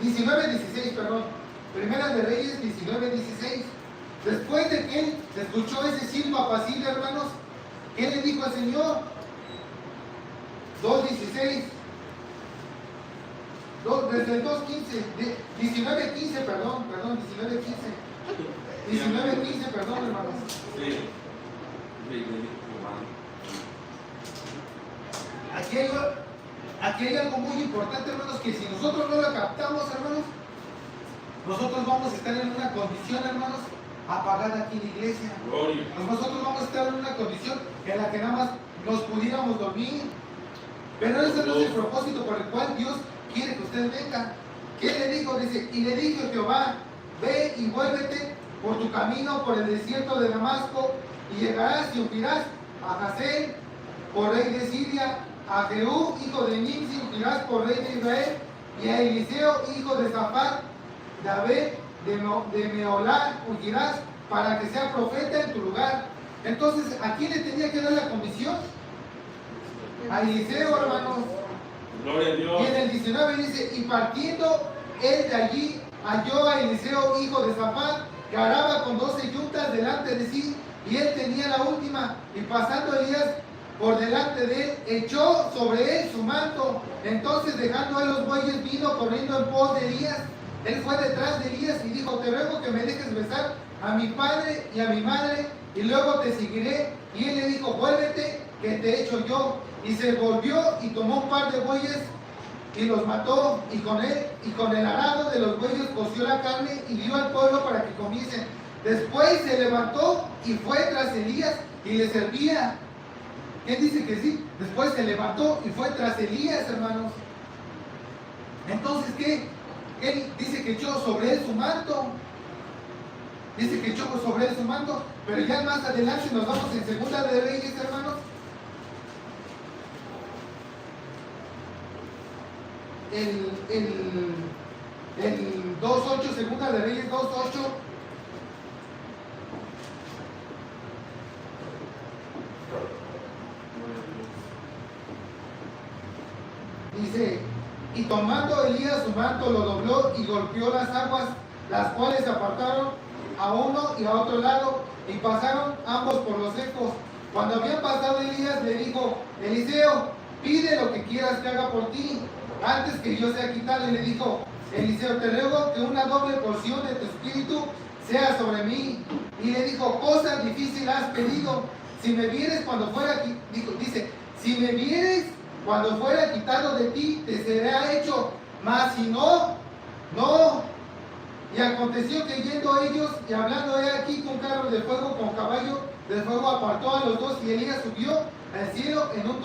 19:16, perdón. Primera de Reyes 19:16. Después de que él escuchó ese silbo apacible, hermanos, ¿qué le dijo al Señor? 2:16. Desde el 2:15. 19:15, perdón, 19:15. 19:15, perdón, hermanos. Sí. Aquí hay algo muy importante, hermanos, que si nosotros no lo captamos, hermanos, nosotros vamos a estar en una condición, hermanos, apagada aquí en la iglesia. Gloria. Nosotros vamos a estar en una condición en la que nada más nos pudiéramos dormir. Pero ese no es el propósito por el cual Dios quiere que usted venga. ¿Qué le dijo? Dice, y le dijo Jehová, ve y vuélvete por tu camino por el desierto de Damasco, y llegarás y ungirás a Hazael por rey de Siria, a Jehú, hijo de Nimsi, ungirás por rey de Israel, y a Eliseo, hijo de Safat, David de Meolá, ungirás para que sea profeta en tu lugar. Entonces, ¿a quién le tenía que dar la comisión? A Eliseo, hermanos. Gloria a Dios. Y en el 19 dice, y partiendo él de allí, halló a Eliseo, hijo de Safat, que araba con 12 yuntas delante de sí, y él tenía la última, y pasando Elías por delante de él, echó sobre él su manto. Entonces, dejando él los bueyes, vino corriendo en pos de Elías. Él fue detrás de Elías y dijo, te ruego que me dejes besar a mi padre y a mi madre, y luego te seguiré. Y él le dijo, vuélvete, que te echo yo. Y se volvió y tomó un par de bueyes y los mató, y con el arado de los bueyes coció la carne y dio al pueblo para que comiesen. Después se levantó y fue tras Elías y le servía. ¿Quién dice que sí? Después se levantó y fue tras Elías, hermanos. Entonces, ¿qué? Él dice que echó sobre él su manto. Dice que echó sobre él su manto, pero ya más adelante nos vamos en Segunda de Reyes, hermanos. El 2:8, Segunda de Reyes 2:8. Dice, y tomando Elías su manto, lo dobló y golpeó las aguas, las cuales se apartaron a uno y a otro lado, y pasaron ambos por los secos. Cuando habían pasado, Elías le dijo, Eliseo, pide lo que quieras que haga por ti, antes que yo sea quitado. Y le dijo, Eliseo, te ruego que una doble porción de tu espíritu sea sobre mí. Y le dijo, cosa difícil has pedido. Si me vieres cuando fuera, dice, si me vieres cuando fuera quitado de ti, te será hecho, mas si no, no. Y aconteció que yendo ellos y hablando he aquí con carros de fuego, con caballo de fuego, apartó a los dos, y Elías subió al cielo en un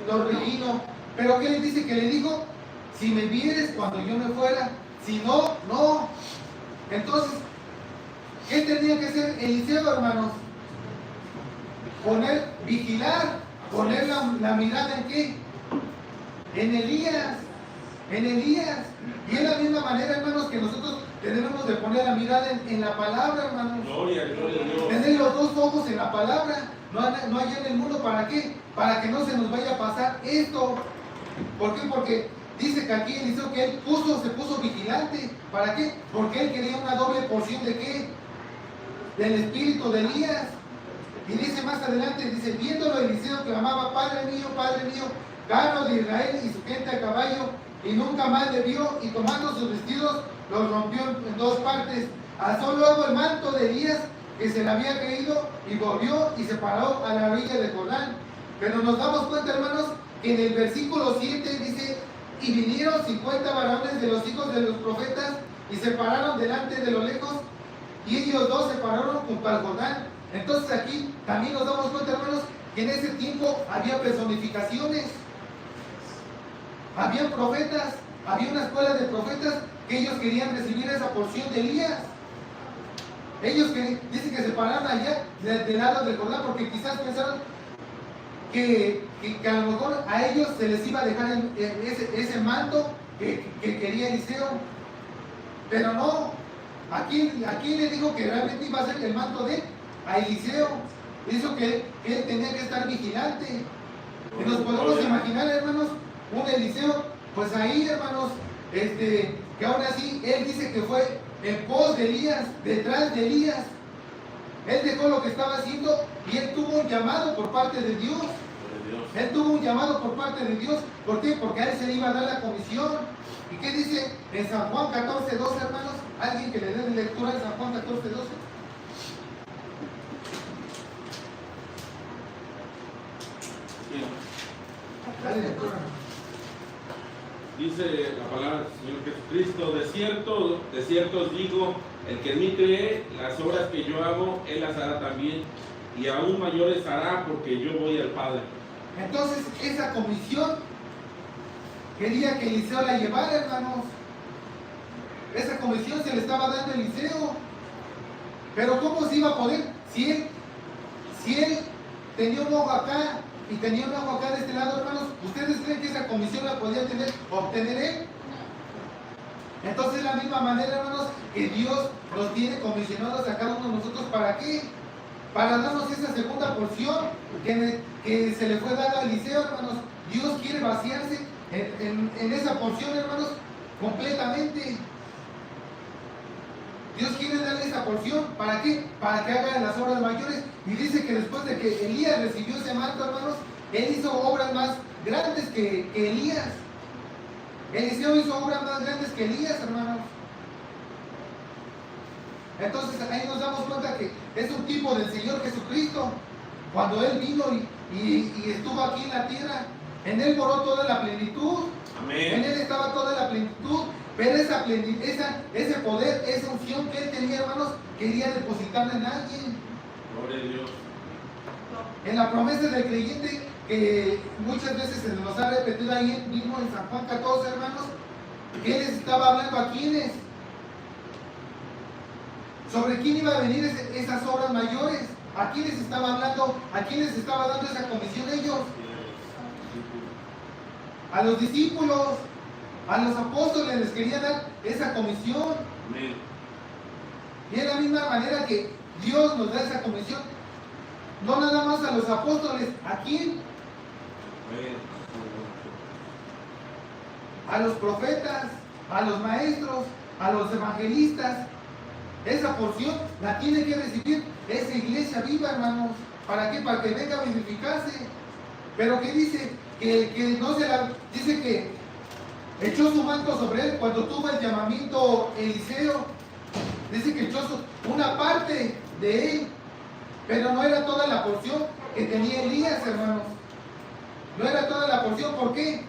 torbellino. Pero ¿qué le dice? Que le dijo, si me vieres cuando yo me fuera, si no, no. Entonces, ¿qué tenía que hacer Eliseo, hermanos? Vigilar, poner la mirada ¿en qué? En Elías. Y es la misma manera, hermanos, que nosotros debemos de poner la mirada en la palabra, hermanos. Gloria a Dios. Tener los dos ojos en la palabra, no allá en el mundo. ¿Para qué? Para que no se nos vaya a pasar esto. ¿Por qué? Porque dice que aquí Eliseo que él se puso vigilante. ¿Para qué? Porque él quería una doble porción ¿de qué? Del espíritu de Elías. Y dice más adelante, dice, viéndolo Eliseo clamaba, Padre mío, carro de Israel y su gente a caballo, y nunca más le vio, y tomando sus vestidos los rompió en dos partes. Alzó luego el manto de Elías que se le había caído, y volvió y se paró a la orilla de Jordán. Pero nos damos cuenta, hermanos, que en el versículo 7 dice, y vinieron 50 varones de los hijos de los profetas, y se pararon delante de lo lejos, y ellos dos se pararon junto al Jordán. Entonces aquí también nos damos cuenta, hermanos, que en ese tiempo había personificaciones, había profetas, había una escuela de profetas que ellos querían recibir esa porción de Elías. Ellos dicen que se pararon allá del lado del Jordán porque quizás pensaron que a lo mejor a ellos se les iba a dejar ese manto que quería Eliseo. Pero no, aquí le dijo que realmente iba a ser el manto a Eliseo. Dijo que él tenía que estar vigilante. Y nos podemos imaginar, hermanos, un Eliseo, pues ahí, hermanos, que aún así, él dice que fue en pos de Elías, detrás de Elías. Él dejó lo que estaba haciendo y él tuvo un llamado por parte de Dios. Él tuvo un llamado por parte de Dios. ¿Por qué? Porque a él se le iba a dar la comisión. ¿Y qué dice en San Juan 14:12, hermanos? Alguien que le dé lectura en San Juan 14:12. Dale lectura. Dice la palabra del Señor Jesucristo: de cierto os digo, el que en mí cree, las obras que yo hago, él las hará también, y aún mayores hará, porque yo voy al Padre. Entonces, esa comisión quería que Eliseo la llevara, hermanos. Esa comisión se le estaba dando a Eliseo. Pero ¿cómo se iba a poder? Si él tenía un ojo acá y tenía un ojo acá de este lado, hermanos, ¿ustedes creen que esa comisión la podía obtener él? Entonces, de la misma manera, hermanos, que Dios nos tiene comisionados a cada uno de nosotros, ¿para qué? Para darnos esa segunda porción que se le fue dada a Eliseo, hermanos. Dios quiere vaciarse en esa porción, hermanos, completamente. Dios quiere darle esa porción, ¿para qué? Para que haga las obras mayores. Y dice que después de que Elías recibió ese manto, hermanos, él hizo obras más grandes que Elías. Eliseo hizo obras más grandes que Elías, hermanos. Entonces ahí nos damos cuenta que es un tipo del Señor Jesucristo. Cuando Él vino y estuvo aquí en la tierra, en Él moró toda la plenitud. Amén. En Él estaba toda la plenitud. Pero esa plenitud, ese poder, esa unción que Él tenía, hermanos, quería depositarla en alguien. Gloria a Dios. En la promesa del creyente, que muchas veces se nos ha repetido ahí mismo en San Juan 14, hermanos, que Él les estaba hablando a quienes. ¿Sobre quién iba a venir esas obras mayores? ¿A quiénes estaba hablando? ¿A quiénes estaba dando esa comisión ellos? A los discípulos, a los apóstoles les quería dar esa comisión. Amén. Y es la misma manera que Dios nos da esa comisión. No nada más a los apóstoles, ¿a quién? Amén. A los profetas, a los maestros, a los evangelistas. Esa porción la tiene que recibir esa iglesia viva, hermanos. ¿Para qué? Para que venga a vivificarse. Pero ¿qué dice? Que no se la... Dice que echó su manto sobre él cuando tuvo el llamamiento Eliseo. Dice que echó una parte de él. Pero no era toda la porción que tenía Elías, hermanos. No era toda la porción. ¿Por qué?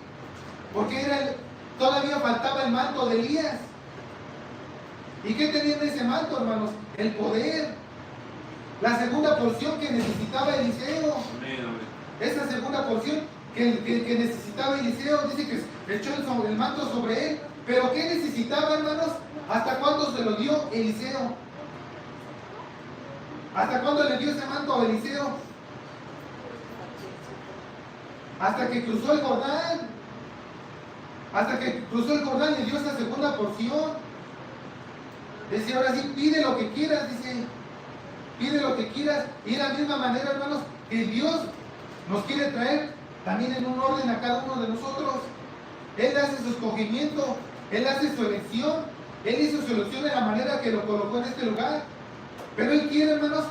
Porque todavía faltaba el manto de Elías. ¿Y qué tenía en ese manto, hermanos? El poder. La segunda porción que necesitaba Eliseo. Amén, amén. Esa segunda porción que necesitaba Eliseo, dice que echó el manto sobre él. ¿Pero qué necesitaba, hermanos? ¿Hasta cuándo se lo dio Eliseo? ¿Hasta cuándo le dio ese manto a Eliseo? Hasta que cruzó el Jordán. Hasta que cruzó el Jordán le dio esa segunda porción. Dice, ahora sí, pide lo que quieras, dice. Pide lo que quieras. Y de la misma manera, hermanos, que Dios nos quiere traer también en un orden a cada uno de nosotros. Él hace su escogimiento, Él hace su elección. Él hizo su elección de la manera que lo colocó en este lugar. Pero Él quiere, hermanos,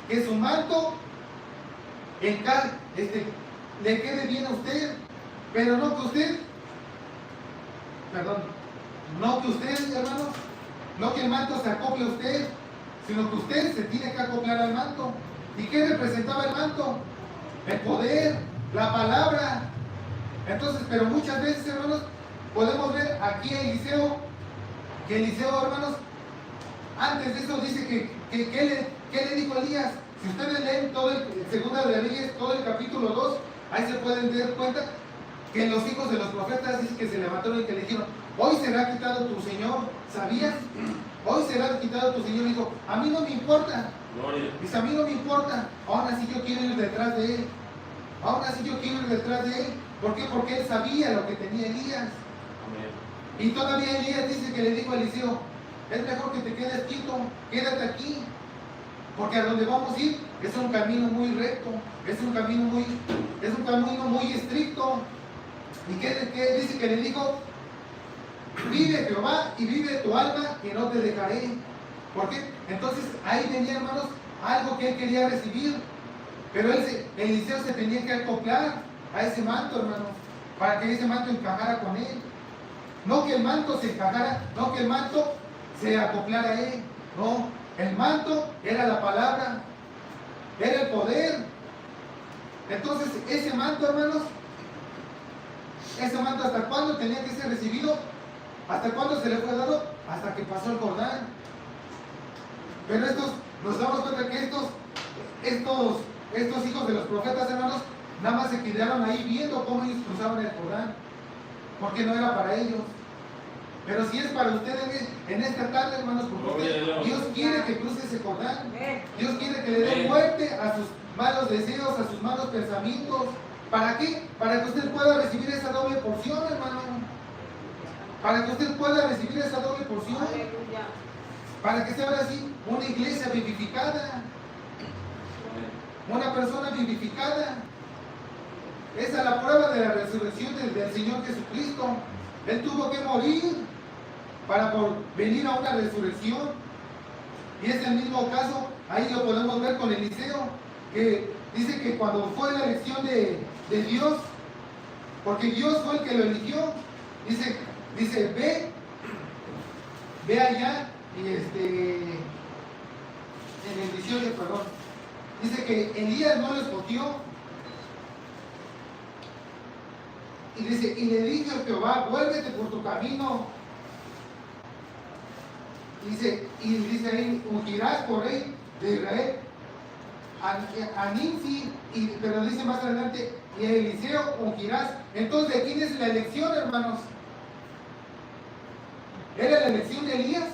que su manto le quede bien a usted. Pero no que usted, hermanos, no que el manto se acople a usted, sino que usted se tiene que acoplar al manto. ¿Y qué representaba el manto? El poder, la palabra. Entonces, pero muchas veces, hermanos, podemos ver aquí a Eliseo, que Eliseo, hermanos, antes de eso dice ¿qué le dijo Elías? Si ustedes leen todo el Segunda de Reyes, todo el capítulo 2, ahí se pueden dar cuenta que los hijos de los profetas dicen que se levantaron y que le dijeron, hoy será quitado tu Señor, ¿sabías? Hoy será quitado tu Señor. Dijo, a mí no me importa. Gloria. Dice, a mí no me importa. Aún así yo quiero ir detrás de él. Aún así yo quiero ir detrás de él. ¿Por qué? Porque él sabía lo que tenía Elías. Amén. Y todavía Elías dice que le dijo a Eliseo, es mejor que te quedes quieto, quédate aquí. Porque a donde vamos a ir es un camino muy recto, es un camino muy estricto. ¿Y qué dice que le dijo? Vive Jehová y vive tu alma, que no te dejaré. ¿Por qué? Entonces ahí venía, hermanos, algo que él quería recibir. Pero Eliseo se tenía que acoplar a ese manto, hermanos, para que ese manto encajara con él. No que el manto se encajara, no que el manto se acoplara a él. No, el manto era la palabra, era el poder. Entonces ese manto, hermanos, ese manto, ¿hasta cuándo tenía que ser recibido? ¿Hasta cuándo se le fue dado? Hasta que pasó el Jordán. Pero nos damos cuenta que estos hijos de los profetas, hermanos, nada más se quedaron ahí viendo cómo ellos cruzaban el Jordán, porque no era para ellos. Pero si es para ustedes en esta tarde, hermanos, porque Dios quiere que cruce ese Jordán. Dios quiere que le dé muerte a sus malos deseos, a sus malos pensamientos. ¿Para qué? Para que usted pueda recibir esa doble porción, hermano. Para que usted pueda recibir esa doble porción. Para que sea ahora sí una iglesia vivificada. Una persona vivificada. Esa es la prueba de la resurrección del Señor Jesucristo. Él tuvo que morir para venir a una resurrección. Y es el mismo caso, ahí lo podemos ver con Eliseo, que dice que cuando fue la elección de Dios, porque Dios fue el que lo eligió, dice ve allá, y en el 18, perdón, dice que Elías no lo escogió, y dice, y le dijo Jehová, vuélvete por tu camino, y dice ahí, ungirás por rey de Israel a Nimsi, pero dice más adelante, y a Eliseo ungirás. Entonces, ¿de quién es la elección, hermanos? ¿Era la elección de Elías?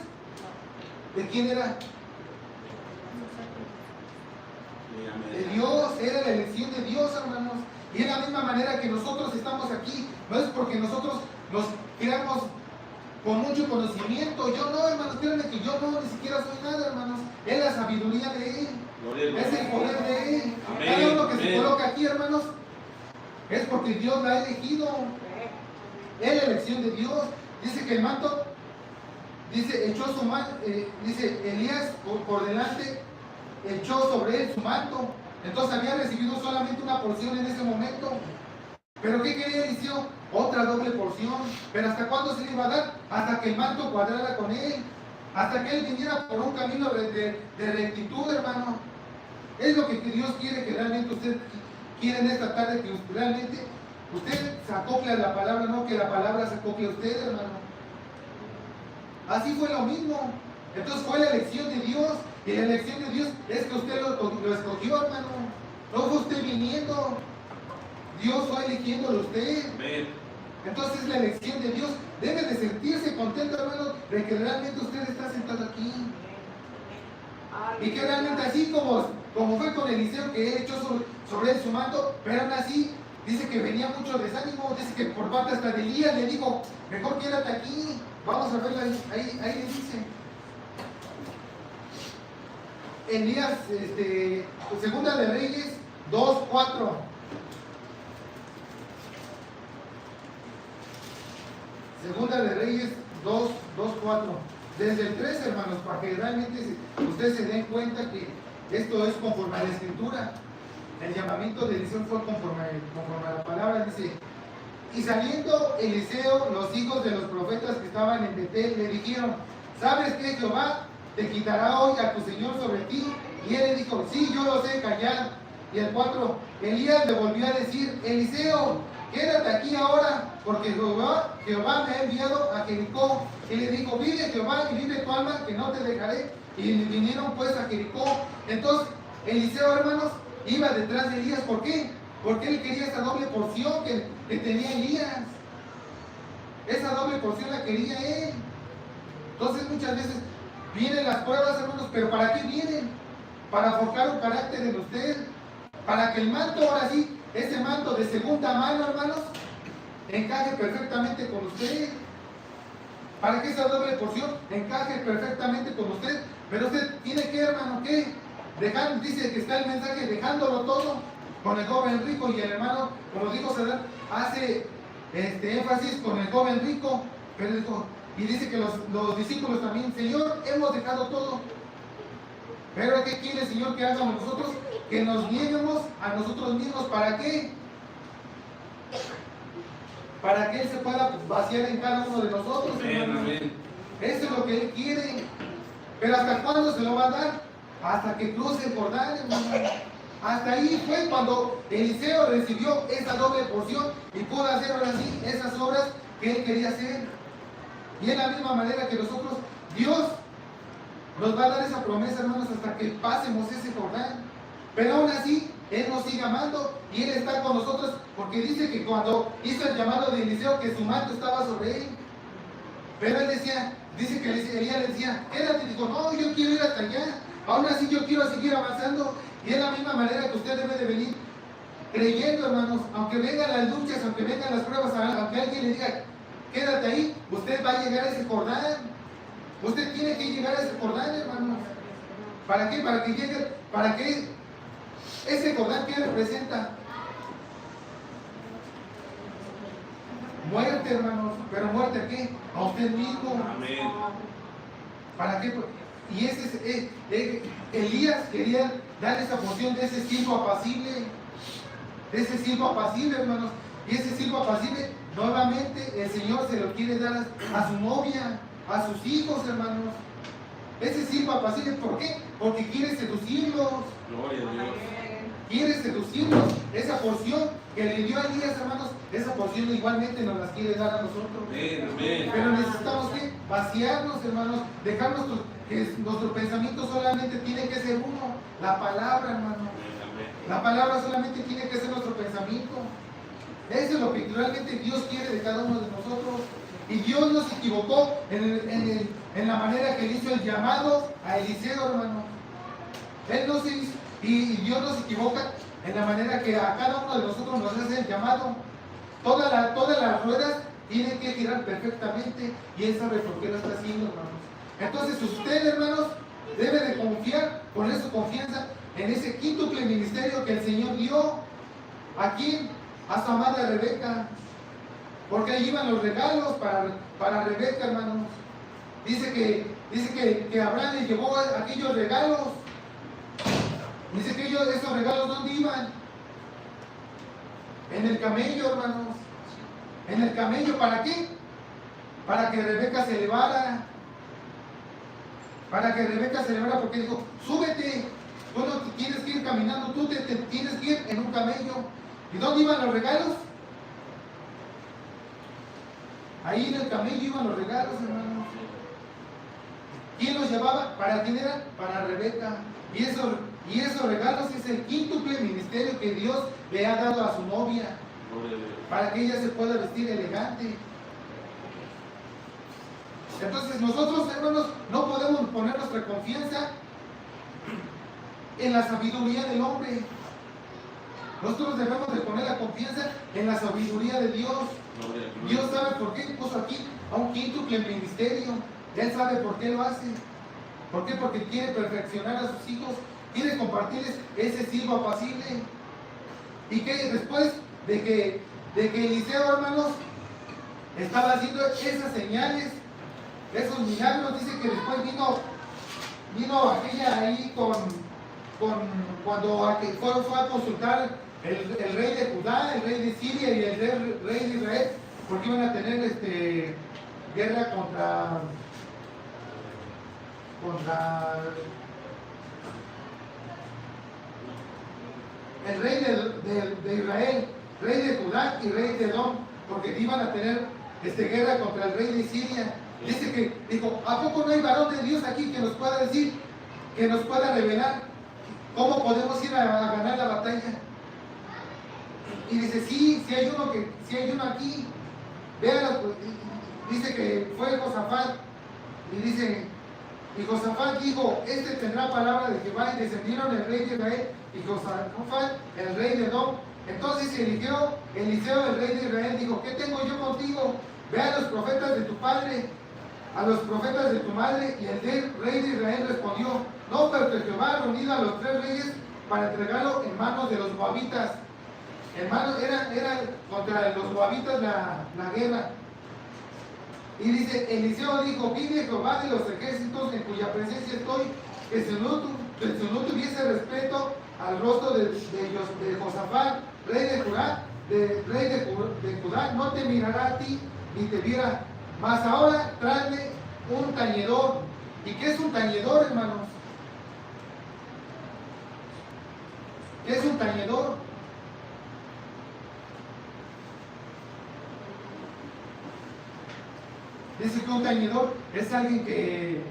¿De quién era? De Dios, era la elección de Dios, hermanos. Y es la misma manera que nosotros estamos aquí. No es porque nosotros nos creamos con mucho conocimiento. Yo no, hermanos, créanme que yo no, ni siquiera soy nada, hermanos. Es la sabiduría de Él. Es el poder de Él. Cada uno que se coloca aquí, hermanos, es porque Dios la ha elegido. Es la elección de Dios. Dice que el manto, echó su manto, dice Elías por delante, echó sobre él su manto. Entonces había recibido solamente una porción en ese momento. ¿Pero qué quería Eliseo? Otra doble porción. ¿Pero hasta cuándo se le iba a dar? Hasta que el manto cuadrara con él. Hasta que él viniera por un camino de rectitud, hermano. Es lo que Dios quiere que realmente usted quiere en esta tarde, que realmente usted se acople a la palabra, no que la palabra se acople a usted, hermano. Así fue lo mismo. Entonces fue la elección de Dios. Y la elección de Dios es que usted lo escogió, hermano. No fue usted viniendo. Dios fue eligiéndolo a usted. Entonces la elección de Dios debe de sentirse contento, hermano, de que realmente usted está sentado aquí. Y que realmente así como fue con Eliseo, que él echó sobre él su manto, pero aún así dice que venía mucho desánimo. Dice que por parte hasta de Elías le dijo, mejor quédate aquí. Vamos a verlo ahí le dice. Elías, Segunda de Reyes 2:4. Segunda de Reyes 2:4. Desde el 3, hermanos, para que realmente ustedes se den cuenta que esto es conforme a la Escritura. El llamamiento de Eliseo fue conforme a la palabra. Dice, y saliendo Eliseo, los hijos de los profetas que estaban en Betel le dijeron, ¿sabes qué? Jehová te quitará hoy a tu Señor sobre ti. Y él le dijo, sí, yo lo sé, callad. Y el 4, Elías le volvió a decir, Eliseo, quédate aquí ahora, porque Jehová me ha enviado a Jericó. Y le dijo, vive Jehová y vive tu alma, que no te dejaré. Y vinieron pues a Jericó. Entonces Eliseo, hermanos, iba detrás de Elías. ¿Por qué? Porque él quería esa doble porción que tenía Elías. Esa doble porción la quería él. Entonces muchas veces vienen las pruebas, hermanos, pero ¿para qué vienen? Para forjar un carácter en usted. Para que el manto, ahora sí, ese manto de segunda mano, hermanos, encaje perfectamente con usted. Para que esa doble porción encaje perfectamente con usted. Pero usted tiene que, hermano, ¿qué? Dice que está el mensaje, dejándolo todo, con el joven rico y el hermano, como dijo Cedar, hace énfasis con el joven rico, pero dijo, y dice que los discípulos también, Señor, hemos dejado todo. Pero ¿qué quiere el Señor que hagamos nosotros? Que nos nieguemos a nosotros mismos. ¿Para qué? Para que Él se pueda vaciar en cada uno de nosotros. Amén, amén. Eso es lo que Él quiere. Pero ¿hasta cuándo se lo va a dar? Hasta que cruce el Jordán, hermano. Hasta ahí fue cuando Eliseo recibió esa doble porción y pudo hacer ahora sí esas obras que él quería hacer. Y en la misma manera que nosotros, Dios nos va a dar esa promesa, hermanos, hasta que pasemos ese Jordán. Pero aún así, Él nos sigue amando y Él está con nosotros, porque dice que cuando hizo el llamado de Eliseo, que su manto estaba sobre él. Pero él decía, dice que Elías le decía, quédate, dijo, no, yo quiero ir hasta allá. Aún así yo quiero seguir avanzando. Y es la misma manera que usted debe de venir creyendo, hermanos, aunque vengan las luchas, aunque vengan las pruebas, aunque alguien le diga, quédate ahí, usted va a llegar a ese Jordán. Usted tiene que llegar a ese Jordán, hermanos. ¿Para qué? Para que llegue, para que ese Jordán que representa muerte, hermanos. ¿Pero muerte a qué? A usted mismo. Amén. ¿Para qué? Y ese Elías quería dar esa porción de ese silbo apacible. De ese silbo apacible, hermanos. Y ese silbo apacible, nuevamente el Señor se lo quiere dar a su novia, a sus hijos, hermanos. Ese silbo apacible, ¿por qué? Porque quiere seducirlos. Gloria a Dios. Quiere seducirnos. Esa porción que le dio a Elías, hermanos, esa porción igualmente nos las quiere dar a nosotros. Amén, amén. Pero necesitamos que vaciarnos, hermanos, dejar que nuestro pensamiento solamente tiene que ser uno, la palabra, hermano. La palabra solamente tiene que ser nuestro pensamiento. Eso es lo que realmente Dios quiere de cada uno de nosotros. Y Dios no se equivocó en la manera que Él hizo el llamado a Eliseo, hermano. Él no se hizo, y Dios no se equivoca en la manera que a cada uno de nosotros nos hace el llamado. Todas las ruedas tienen que girar perfectamente y Él sabe por qué lo está haciendo, hermanos. Entonces usted, hermanos, debe de confiar, poner su confianza en ese quíntuple ministerio que el Señor dio aquí a su amada Rebeca. Porque ahí iban los regalos para Rebeca, hermanos. Dice que Abraham le llevó aquellos regalos. Dice que esos regalos, ¿dónde iban? En el camello, hermanos. En el camello, ¿para qué? Para que Rebeca se elevara. Para que Rebeca se elevara, porque dijo, súbete. Tú no tienes que ir caminando, tú te tienes que ir en un camello. ¿Y dónde iban los regalos? Ahí en el camello iban los regalos, hermanos. ¿Quién los llevaba? ¿Para quién eran? Para Rebeca. Y esos regalos es el quíntuple ministerio que Dios le ha dado a su novia. Para que ella se pueda vestir elegante. Entonces nosotros, hermanos, no podemos poner nuestra confianza en la sabiduría del hombre. Nosotros debemos de poner la confianza en la sabiduría de Dios. Dios sabe por qué puso aquí a un quíntuple ministerio. Él sabe por qué lo hace. ¿Por qué? Porque quiere perfeccionar a sus hijos. Quiere compartirles ese silbo apacible. Y que después de que Eliseo, hermanos, estaba haciendo esas señales, esos milagros, dice que después vino aquella ahí cuando fue a consultar el rey de Judá, el rey de Siria y el rey de Israel, porque iban a tener guerra contra el rey de Israel, rey de Judá y rey de Edom, porque iban a tener guerra contra el rey de Siria. Dice que dijo, ¿a poco no hay varón de Dios aquí que nos pueda decir, que nos pueda revelar cómo podemos ir a ganar la batalla? Y dice, sí hay uno aquí. Véanlo, dice que fue Josafat. Y Josafat dijo, tendrá palabra de Jehová, y descendieron el rey de Israel y Josafat, el rey de Edom. Entonces Eliseo, el rey de Israel, dijo, ¿qué tengo yo contigo? Ve a los profetas de tu padre, a los profetas de tu madre. Y el rey de Israel respondió, no, pero que Jehová ha reunido a los 3 reyes para entregarlo en manos de los moabitas. hermano, era contra los moabitas la guerra. Y dice, Eliseo dijo, vive Jehová de los ejércitos en cuya presencia estoy, que si no tuviese respeto al rostro de Josafat, rey de Judá, de Judá, no te mirará a ti ni te viera. Mas ahora tráeme un tañedor. ¿Y qué es un tañedor, hermanos? ¿Qué es un tañedor? Dice que un tañedor es alguien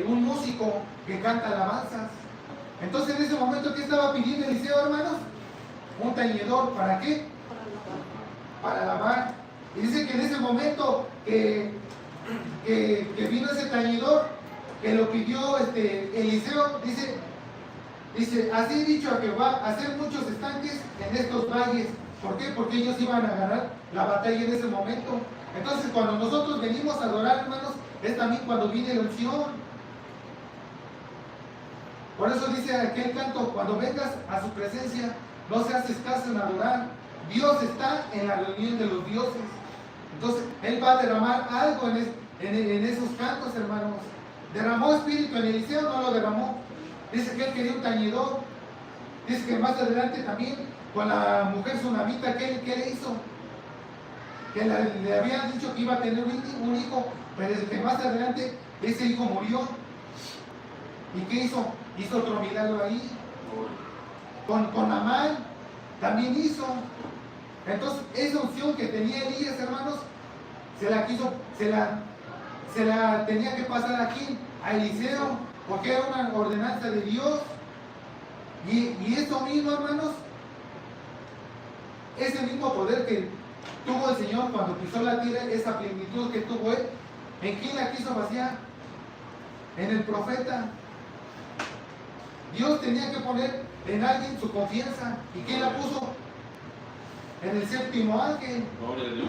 un músico que canta alabanzas. Entonces en ese momento, ¿qué estaba pidiendo Eliseo, hermanos? Un tañedor, ¿para qué? Para alabar. Y dice que en ese momento que vino ese tañedor, que lo pidió Eliseo, dice, así he dicho a Jehová, hacer muchos estanques en estos valles. ¿Por qué? Porque ellos iban a ganar la batalla en ese momento. Entonces cuando nosotros venimos a adorar, hermanos, es también cuando viene la unción. Por eso dice aquel canto, cuando vengas a su presencia, no seas escaso en adorar. Dios está en la reunión de los dioses. Entonces Él va a derramar algo en esos cantos, hermanos. ¿Derramó espíritu en Eliseo? No lo derramó. Dice que él quería un tañedor. Dice que más adelante también con la mujer sunamita, ¿qué le hizo? Que le habían dicho que iba a tener un hijo, pero desde que más adelante ese hijo murió. ¿Y qué hizo? Hizo otro milagro ahí. Con Amán también hizo. Entonces esa unción que tenía Elías, hermanos, se la tenía que pasar aquí a Eliseo, porque era una ordenanza de Dios. Y eso mismo, hermanos, ese mismo poder que tuvo el Señor cuando pisó la tierra, esa plenitud que tuvo Él, ¿en quién la quiso vaciar? En el profeta. Dios tenía que poner en alguien su confianza. ¿Y quién la puso? En el séptimo ángel,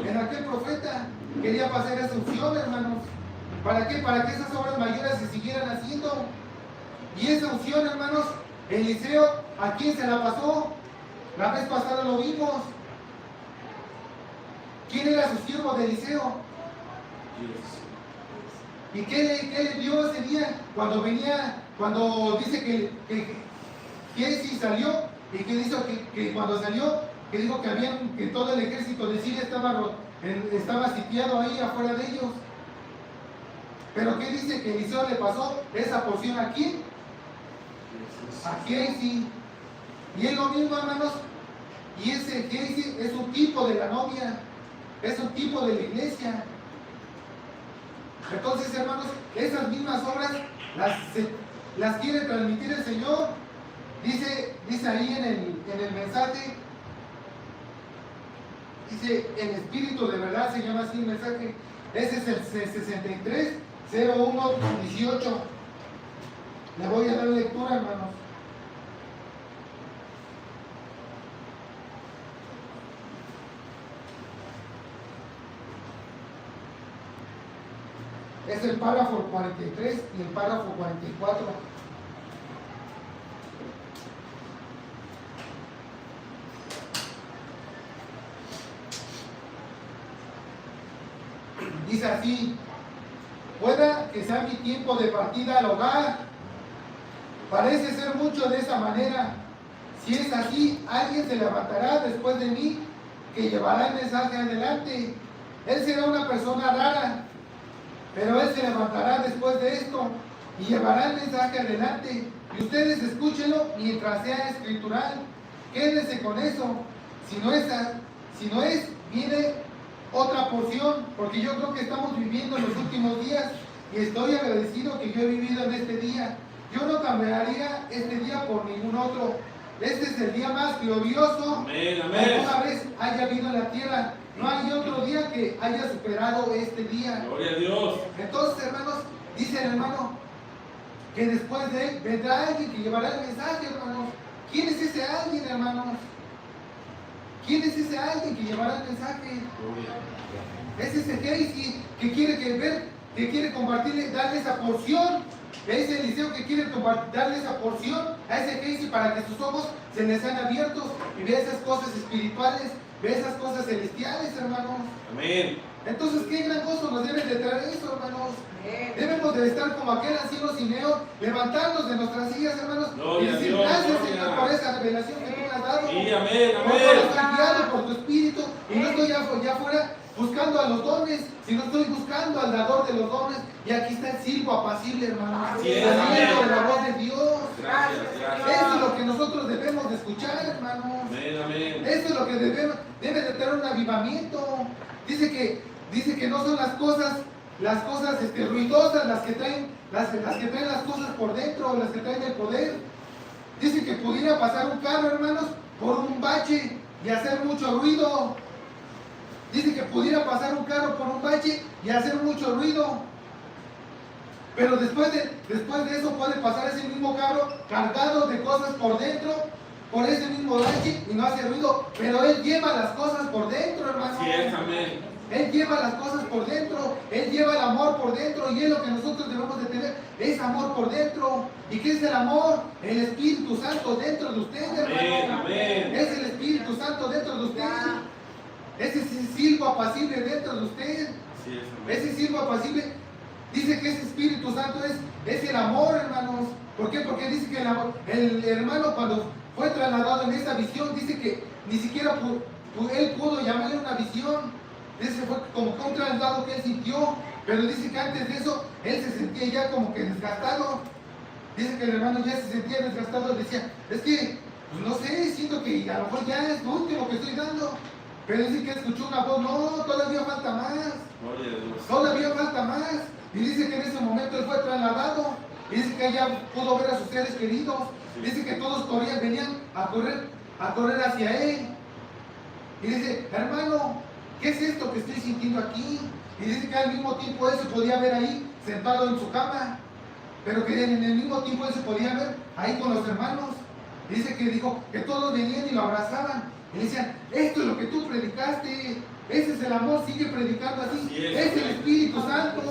en aquel profeta. Quería pasar esa unción, hermanos. ¿Para qué? Para que esas obras mayores se siguieran haciendo. Y esa unción, hermanos, Eliseo, ¿a quién se la pasó? La vez pasada lo vimos. ¿Quién era su siervo de Eliseo? ¿Y qué le dio ese día? Cuando dice que Giesi salió, y que hizo que cuando salió, que dijo que todo el ejército de Siria estaba sitiado ahí afuera de ellos. Pero ¿qué dice que Eliseo le pasó esa porción a quién? A Giesi. Y es lo mismo, hermanos. Y ese Giesi es un tipo de la novia, es un tipo de la iglesia. Entonces, hermanos, esas mismas obras las quiere transmitir el Señor. Dice ahí en el mensaje, dice, el Espíritu de verdad, se llama así el mensaje. Ese es el 63-01-18. Le voy a dar lectura, hermanos. Es el párrafo 43 y el párrafo 44. Dice así: pueda que sea mi tiempo de partida al hogar. Parece ser mucho de esa manera. Si es así, alguien se levantará después de mí que llevará el mensaje adelante. Él será una persona rara, pero él se levantará después de esto y llevará el mensaje adelante. Y ustedes escúchenlo mientras sea escritural. Quédense con eso. Si no es, viene otra porción, porque yo creo que estamos viviendo en los últimos días y estoy agradecido que yo he vivido en este día. Yo no cambiaría este día por ningún otro. Este es el día más glorioso que alguna vez haya habido en la tierra. No hay otro día que haya superado este día. Gloria a Dios. Entonces, hermanos, dice el hermano que después de él vendrá alguien que llevará el mensaje, hermanos. ¿Quién es ese alguien, hermanos? ¿Quién es ese alguien que llevará el mensaje? Es ese Giesi que quiere compartirle, darle esa porción Es Eliseo que quiere darle esa porción a ese Gehazi para que sus ojos se les sean abiertos y vea esas cosas espirituales, ve esas cosas celestiales, hermanos. Amén. Entonces, qué gran gozo nos debe de traer eso, hermanos. Debemos de estar como aquel anciano Simeón, levantarnos de nuestras sillas, hermanos, y decir, gracias, Señor, por esa revelación que tú me has dado. Sí, amén, Porque amén. estoy guiado por tu espíritu y no estoy ya fuera buscando a los dones, sino estoy buscando al dador de los dones. Y aquí está el siervo apacible, hermanos, Así es, saliendo amén. de la voz de Dios. Gracias, Eso gracias. es lo que nosotros debemos de escuchar, hermanos. Amén, amén. Eso es lo que debe de tener un avivamiento. Dice que no son las cosas ruidosas las que traen las cosas por dentro, las que traen el poder. Dice que pudiera pasar un carro, hermanos, por un bache y hacer mucho ruido. Dice que pudiera pasar un carro por un bache y hacer mucho ruido. Pero después de eso puede pasar ese mismo carro cargado de cosas por dentro, por ese mismo bache y no hace ruido. Pero él lleva las cosas por dentro, hermano. Así es, amén. Él lleva las cosas por dentro, Él lleva el amor por dentro y es lo que nosotros debemos de tener, es amor por dentro. ¿Y qué es el amor? El Espíritu Santo dentro de usted, hermano. Amén. Es el Espíritu Santo dentro de usted. Ese silbo apacible dentro de usted. Así es, amén. Ese silbo apacible dice que ese Espíritu Santo es el amor, hermanos. ¿Por qué? Porque dice que el hermano cuando fue trasladado en esa visión, dice que ni siquiera él pudo llamarle una visión. Ese fue como que un traslado que él sintió, pero dice que antes de eso él se sentía ya como que desgastado. Dice que el hermano ya se sentía desgastado, decía, es que, pues no sé, siento que a lo mejor ya es lo último que estoy dando. Pero dice que escuchó una voz, no, todavía falta más, Gloria a Dios. todavía falta más. Y dice que en ese momento él fue trasladado, y dice que ya pudo ver a sus seres queridos. Dice que todos venían a correr hacia él. Y dice, hermano, ¿qué es esto que estoy sintiendo aquí? Y dice que al mismo tiempo él se podía ver ahí, sentado en su cama, pero que en el mismo tiempo él se podía ver ahí con los hermanos. Dice que dijo que todos venían y lo abrazaban. Y le decían, esto es lo que tú predicaste, ese es el amor, sigue predicando así. Así Es el Espíritu Santo.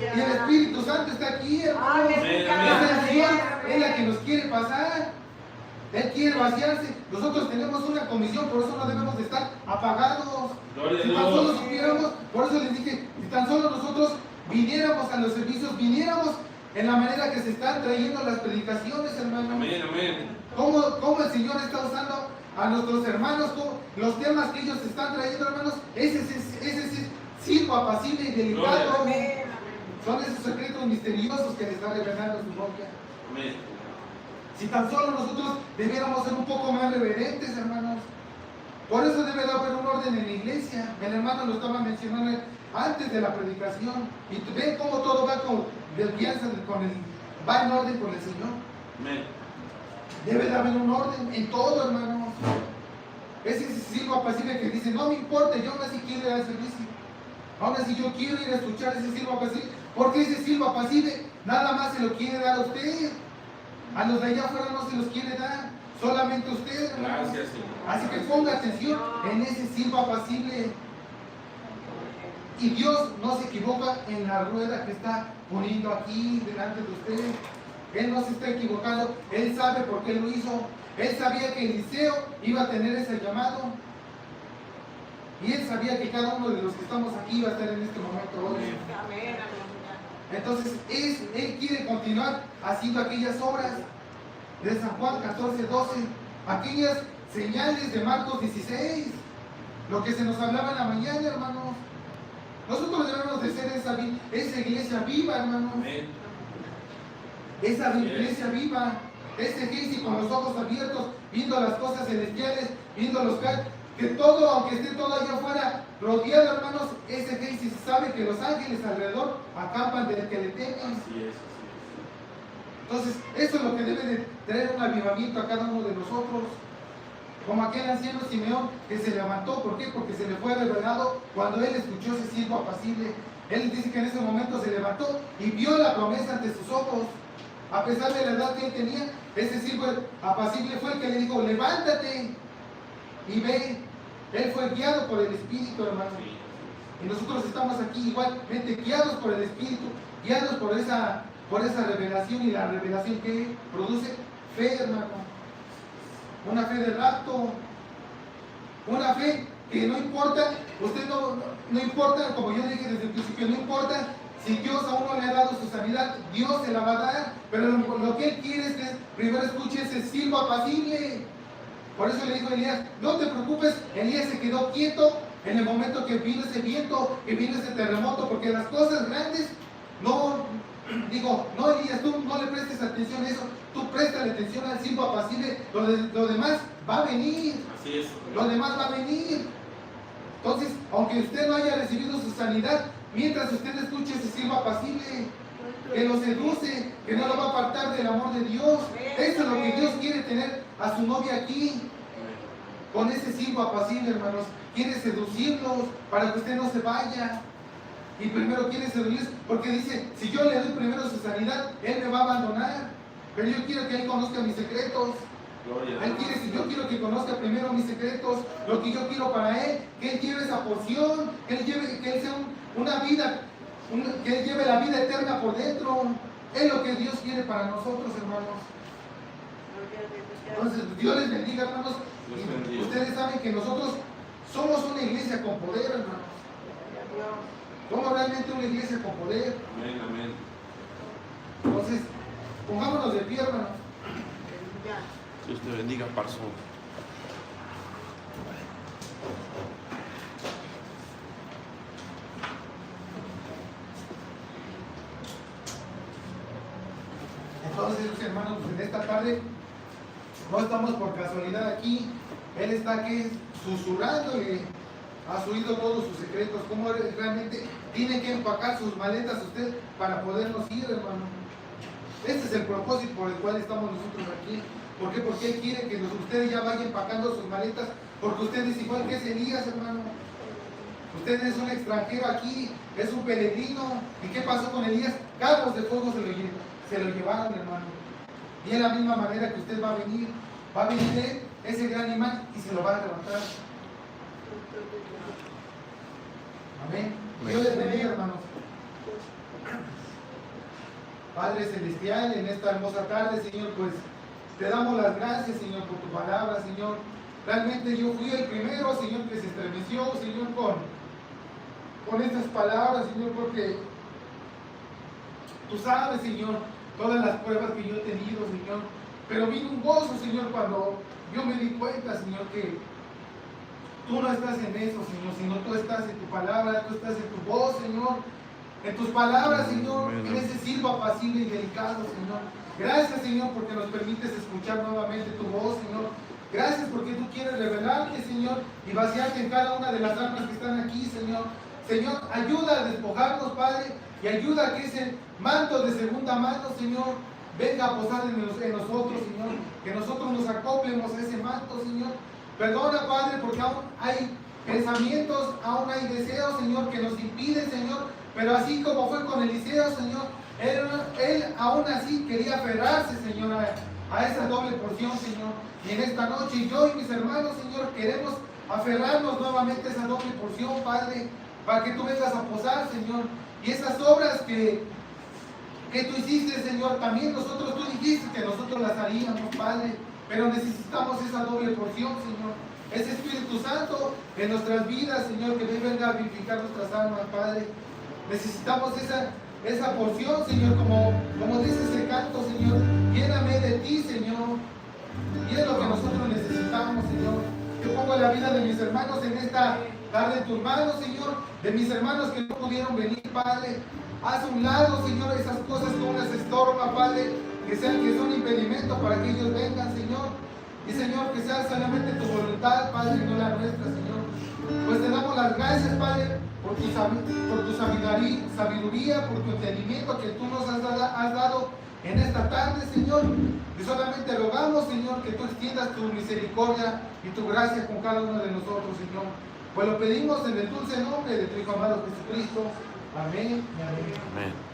Y el Espíritu Santo está aquí, hermano. Amén, Esa amén. acción es la que nos quiere pasar. Él quiere vaciarse. Nosotros tenemos una comisión, por eso no debemos de estar apagados. Gloria a Si tan solo Dios. supiéramos, por eso les dije, si tan solo nosotros viniéramos a los servicios, viniéramos en la manera que se están trayendo las predicaciones, hermano. Amén, amén. ¿Cómo el Señor está usando a nuestros hermanos? Los temas que ellos están trayendo, hermanos, ese es sirvo apacible y delicado. Gloria. Son esos secretos misteriosos que le está revelando su novia. Amén. Si tan solo nosotros debiéramos ser un poco más reverentes, hermanos. Por eso debe de haber un orden en la iglesia. El hermano lo estaba mencionando antes de la predicación. Y tú ven cómo todo va va en orden con el Señor. Amén. Debe de haber un orden en todo, hermanos. Ese siervo apacible que dice, no me importa, yo aún así quiero ir al servicio. Aún así yo quiero ir a escuchar ese siervo apacible. Porque ese siervo apacible nada más se lo quiere dar a usted. A los de allá afuera no se los quiere dar, solamente usted, hermano. Gracias, Señor. Así que ponga atención en ese siervo apacible. Y Dios no se equivoca en la rueda que está poniendo aquí delante de usted. Él no se está equivocando, Él sabe por qué lo hizo. Él sabía que Eliseo iba a tener ese llamado. Y Él sabía que cada uno de los que estamos aquí iba a estar en este momento hoy. Entonces, Él quiere continuar haciendo aquellas obras de San Juan 14, 12, aquellas señales de Marcos 16, lo que se nos hablaba en la mañana, hermanos. Nosotros debemos de ser esa iglesia viva, hermanos. Amén. Esa iglesia viva, ese Gehazi con los ojos abiertos, viendo las cosas celestiales, viendo los que todo, aunque esté todo allá afuera rodeado, hermanos, ese Gehazi sabe que los ángeles alrededor acampan del que le temen. Así es, así Entonces, eso es lo que debe de traer un avivamiento a cada uno de nosotros. Como aquel anciano Simeón que se levantó, ¿por qué? Porque se le fue revelado cuando él escuchó ese siervo apacible. Él dice que en ese momento se levantó y vio la promesa ante sus ojos. A pesar de la edad que él tenía, ese siervo apacible fue el que le dijo, levántate y ve. Él fue guiado por el Espíritu, hermano. es. Y nosotros estamos aquí igualmente guiados por el Espíritu, guiados por esa por esa revelación, y la revelación que produce fe, hermano. Una fe de rapto, una fe que no importa, usted no importa, como yo dije desde el principio, no importa si Dios a uno le ha dado su sanidad, Dios se la va a dar, pero lo que Él quiere es que primero escuche ese silbo apacible. Por eso le dijo a Elías, no te preocupes. Elías se quedó quieto en el momento que vino ese viento, que vino ese terremoto, porque las cosas grandes, no, Elías, tú no le prestes atención a eso, tú préstale atención al silbo apacible, lo demás va a venir. Así es. Lo demás va a venir. Entonces, aunque usted no haya recibido su sanidad, mientras usted escuche ese silbo apacible, que lo seduce, que no lo va a apartar del amor de Dios. Eso es lo que Dios quiere tener a su novia aquí, con ese silbo apacible, hermanos. Quiere seducirlos para que usted no se vaya. Y primero quiere seducirlos porque dice, si yo le doy primero su sanidad, Él me va a abandonar. Pero yo quiero que Él conozca mis secretos. Él quiere, si yo quiero que conozca primero mis secretos, lo que yo quiero para Él, que Él lleve esa porción, que Él sea una vida, que Él lleve la vida eterna por dentro. Es lo que Dios quiere para nosotros, hermanos. Entonces, Dios les bendiga, hermanos. Y ustedes saben que nosotros somos una iglesia con poder, hermanos. Somos realmente una iglesia con poder. Amén, amén. Entonces, pongámonos de pie, hermanos. Dios te bendiga, Parzón. Entonces, hermanos, en esta tarde no estamos por casualidad aquí. Él está aquí susurrándole a su oído todos sus secretos, cómo realmente tiene que empacar sus maletas usted para podernos ir, hermano. Este es el propósito por el cual estamos nosotros aquí. ¿Por qué? Porque Él quiere que ustedes ya vayan empacando sus maletas, porque usted es igual que es Elías, hermano. Usted es un extranjero aquí, es un peregrino. ¿Y qué pasó con Elías? Carros de fuego se lo llevaron, hermano. Y de la misma manera que usted va a venir Él, ese gran imán, y se lo va a levantar. Amén. Dios les bendiga, hermanos. Padre Celestial, en esta hermosa tarde, Señor, pues te damos las gracias, Señor, por tu palabra, Señor. Realmente yo fui el primero, Señor, que se estremeció, Señor, con estas palabras, Señor, porque tú sabes, Señor, todas las pruebas que yo he tenido, Señor. Pero vino un gozo, Señor, cuando yo me di cuenta, Señor, que tú no estás en eso, Señor, sino tú estás en tu palabra, tú estás en tu voz, Señor. En tus palabras, Señor, en ese silbo apacible y delicado, Señor. Gracias, Señor, porque nos permites escuchar nuevamente tu voz, Señor. Gracias porque tú quieres revelarte, Señor, y vaciarte en cada una de las almas que están aquí, Señor. Señor, ayuda a despojarnos, Padre, y ayuda a que ese manto de segunda mano, Señor, venga a posar en nosotros, Señor. Que nosotros nos acoplemos a ese manto, Señor. Perdona, Padre, porque aún hay pensamientos, aún hay deseos, Señor, que nos impiden, Señor. Pero así como fue con Eliseo, Señor, él aún así quería aferrarse, Señor, a esa doble porción, Señor. Y en esta noche yo y mis hermanos, Señor, queremos aferrarnos nuevamente a esa doble porción, Padre, para que tú vengas a posar, Señor. Y esas obras que tú hiciste, Señor, también tú dijiste que nosotros las haríamos, Padre. Pero necesitamos esa doble porción, Señor. Ese Espíritu Santo en nuestras vidas, Señor, que venga a vivificar nuestras almas, Padre. Necesitamos esa porción, Señor, como dice ese canto, Señor. Lléname de ti, Señor. Y es lo que nosotros necesitamos, Señor. Yo pongo la vida de mis hermanos en esta tarde en tus manos, Señor. De mis hermanos que no pudieron venir, Padre. Haz un lado, Señor, esas cosas que uno les estorba, Padre. Que son impedimento para que ellos vengan, Señor. Y, Señor, que sea solamente tu voluntad, Padre, no la nuestra, Señor. Pues te damos las gracias, Padre, por tu sabiduría, por tu entendimiento que tú nos has dado en esta tarde, Señor. Y solamente rogamos, Señor, que tú extiendas tu misericordia y tu gracia con cada uno de nosotros, Señor. Pues lo pedimos en el dulce nombre de tu Hijo amado Jesucristo. Amén y amén. Amén.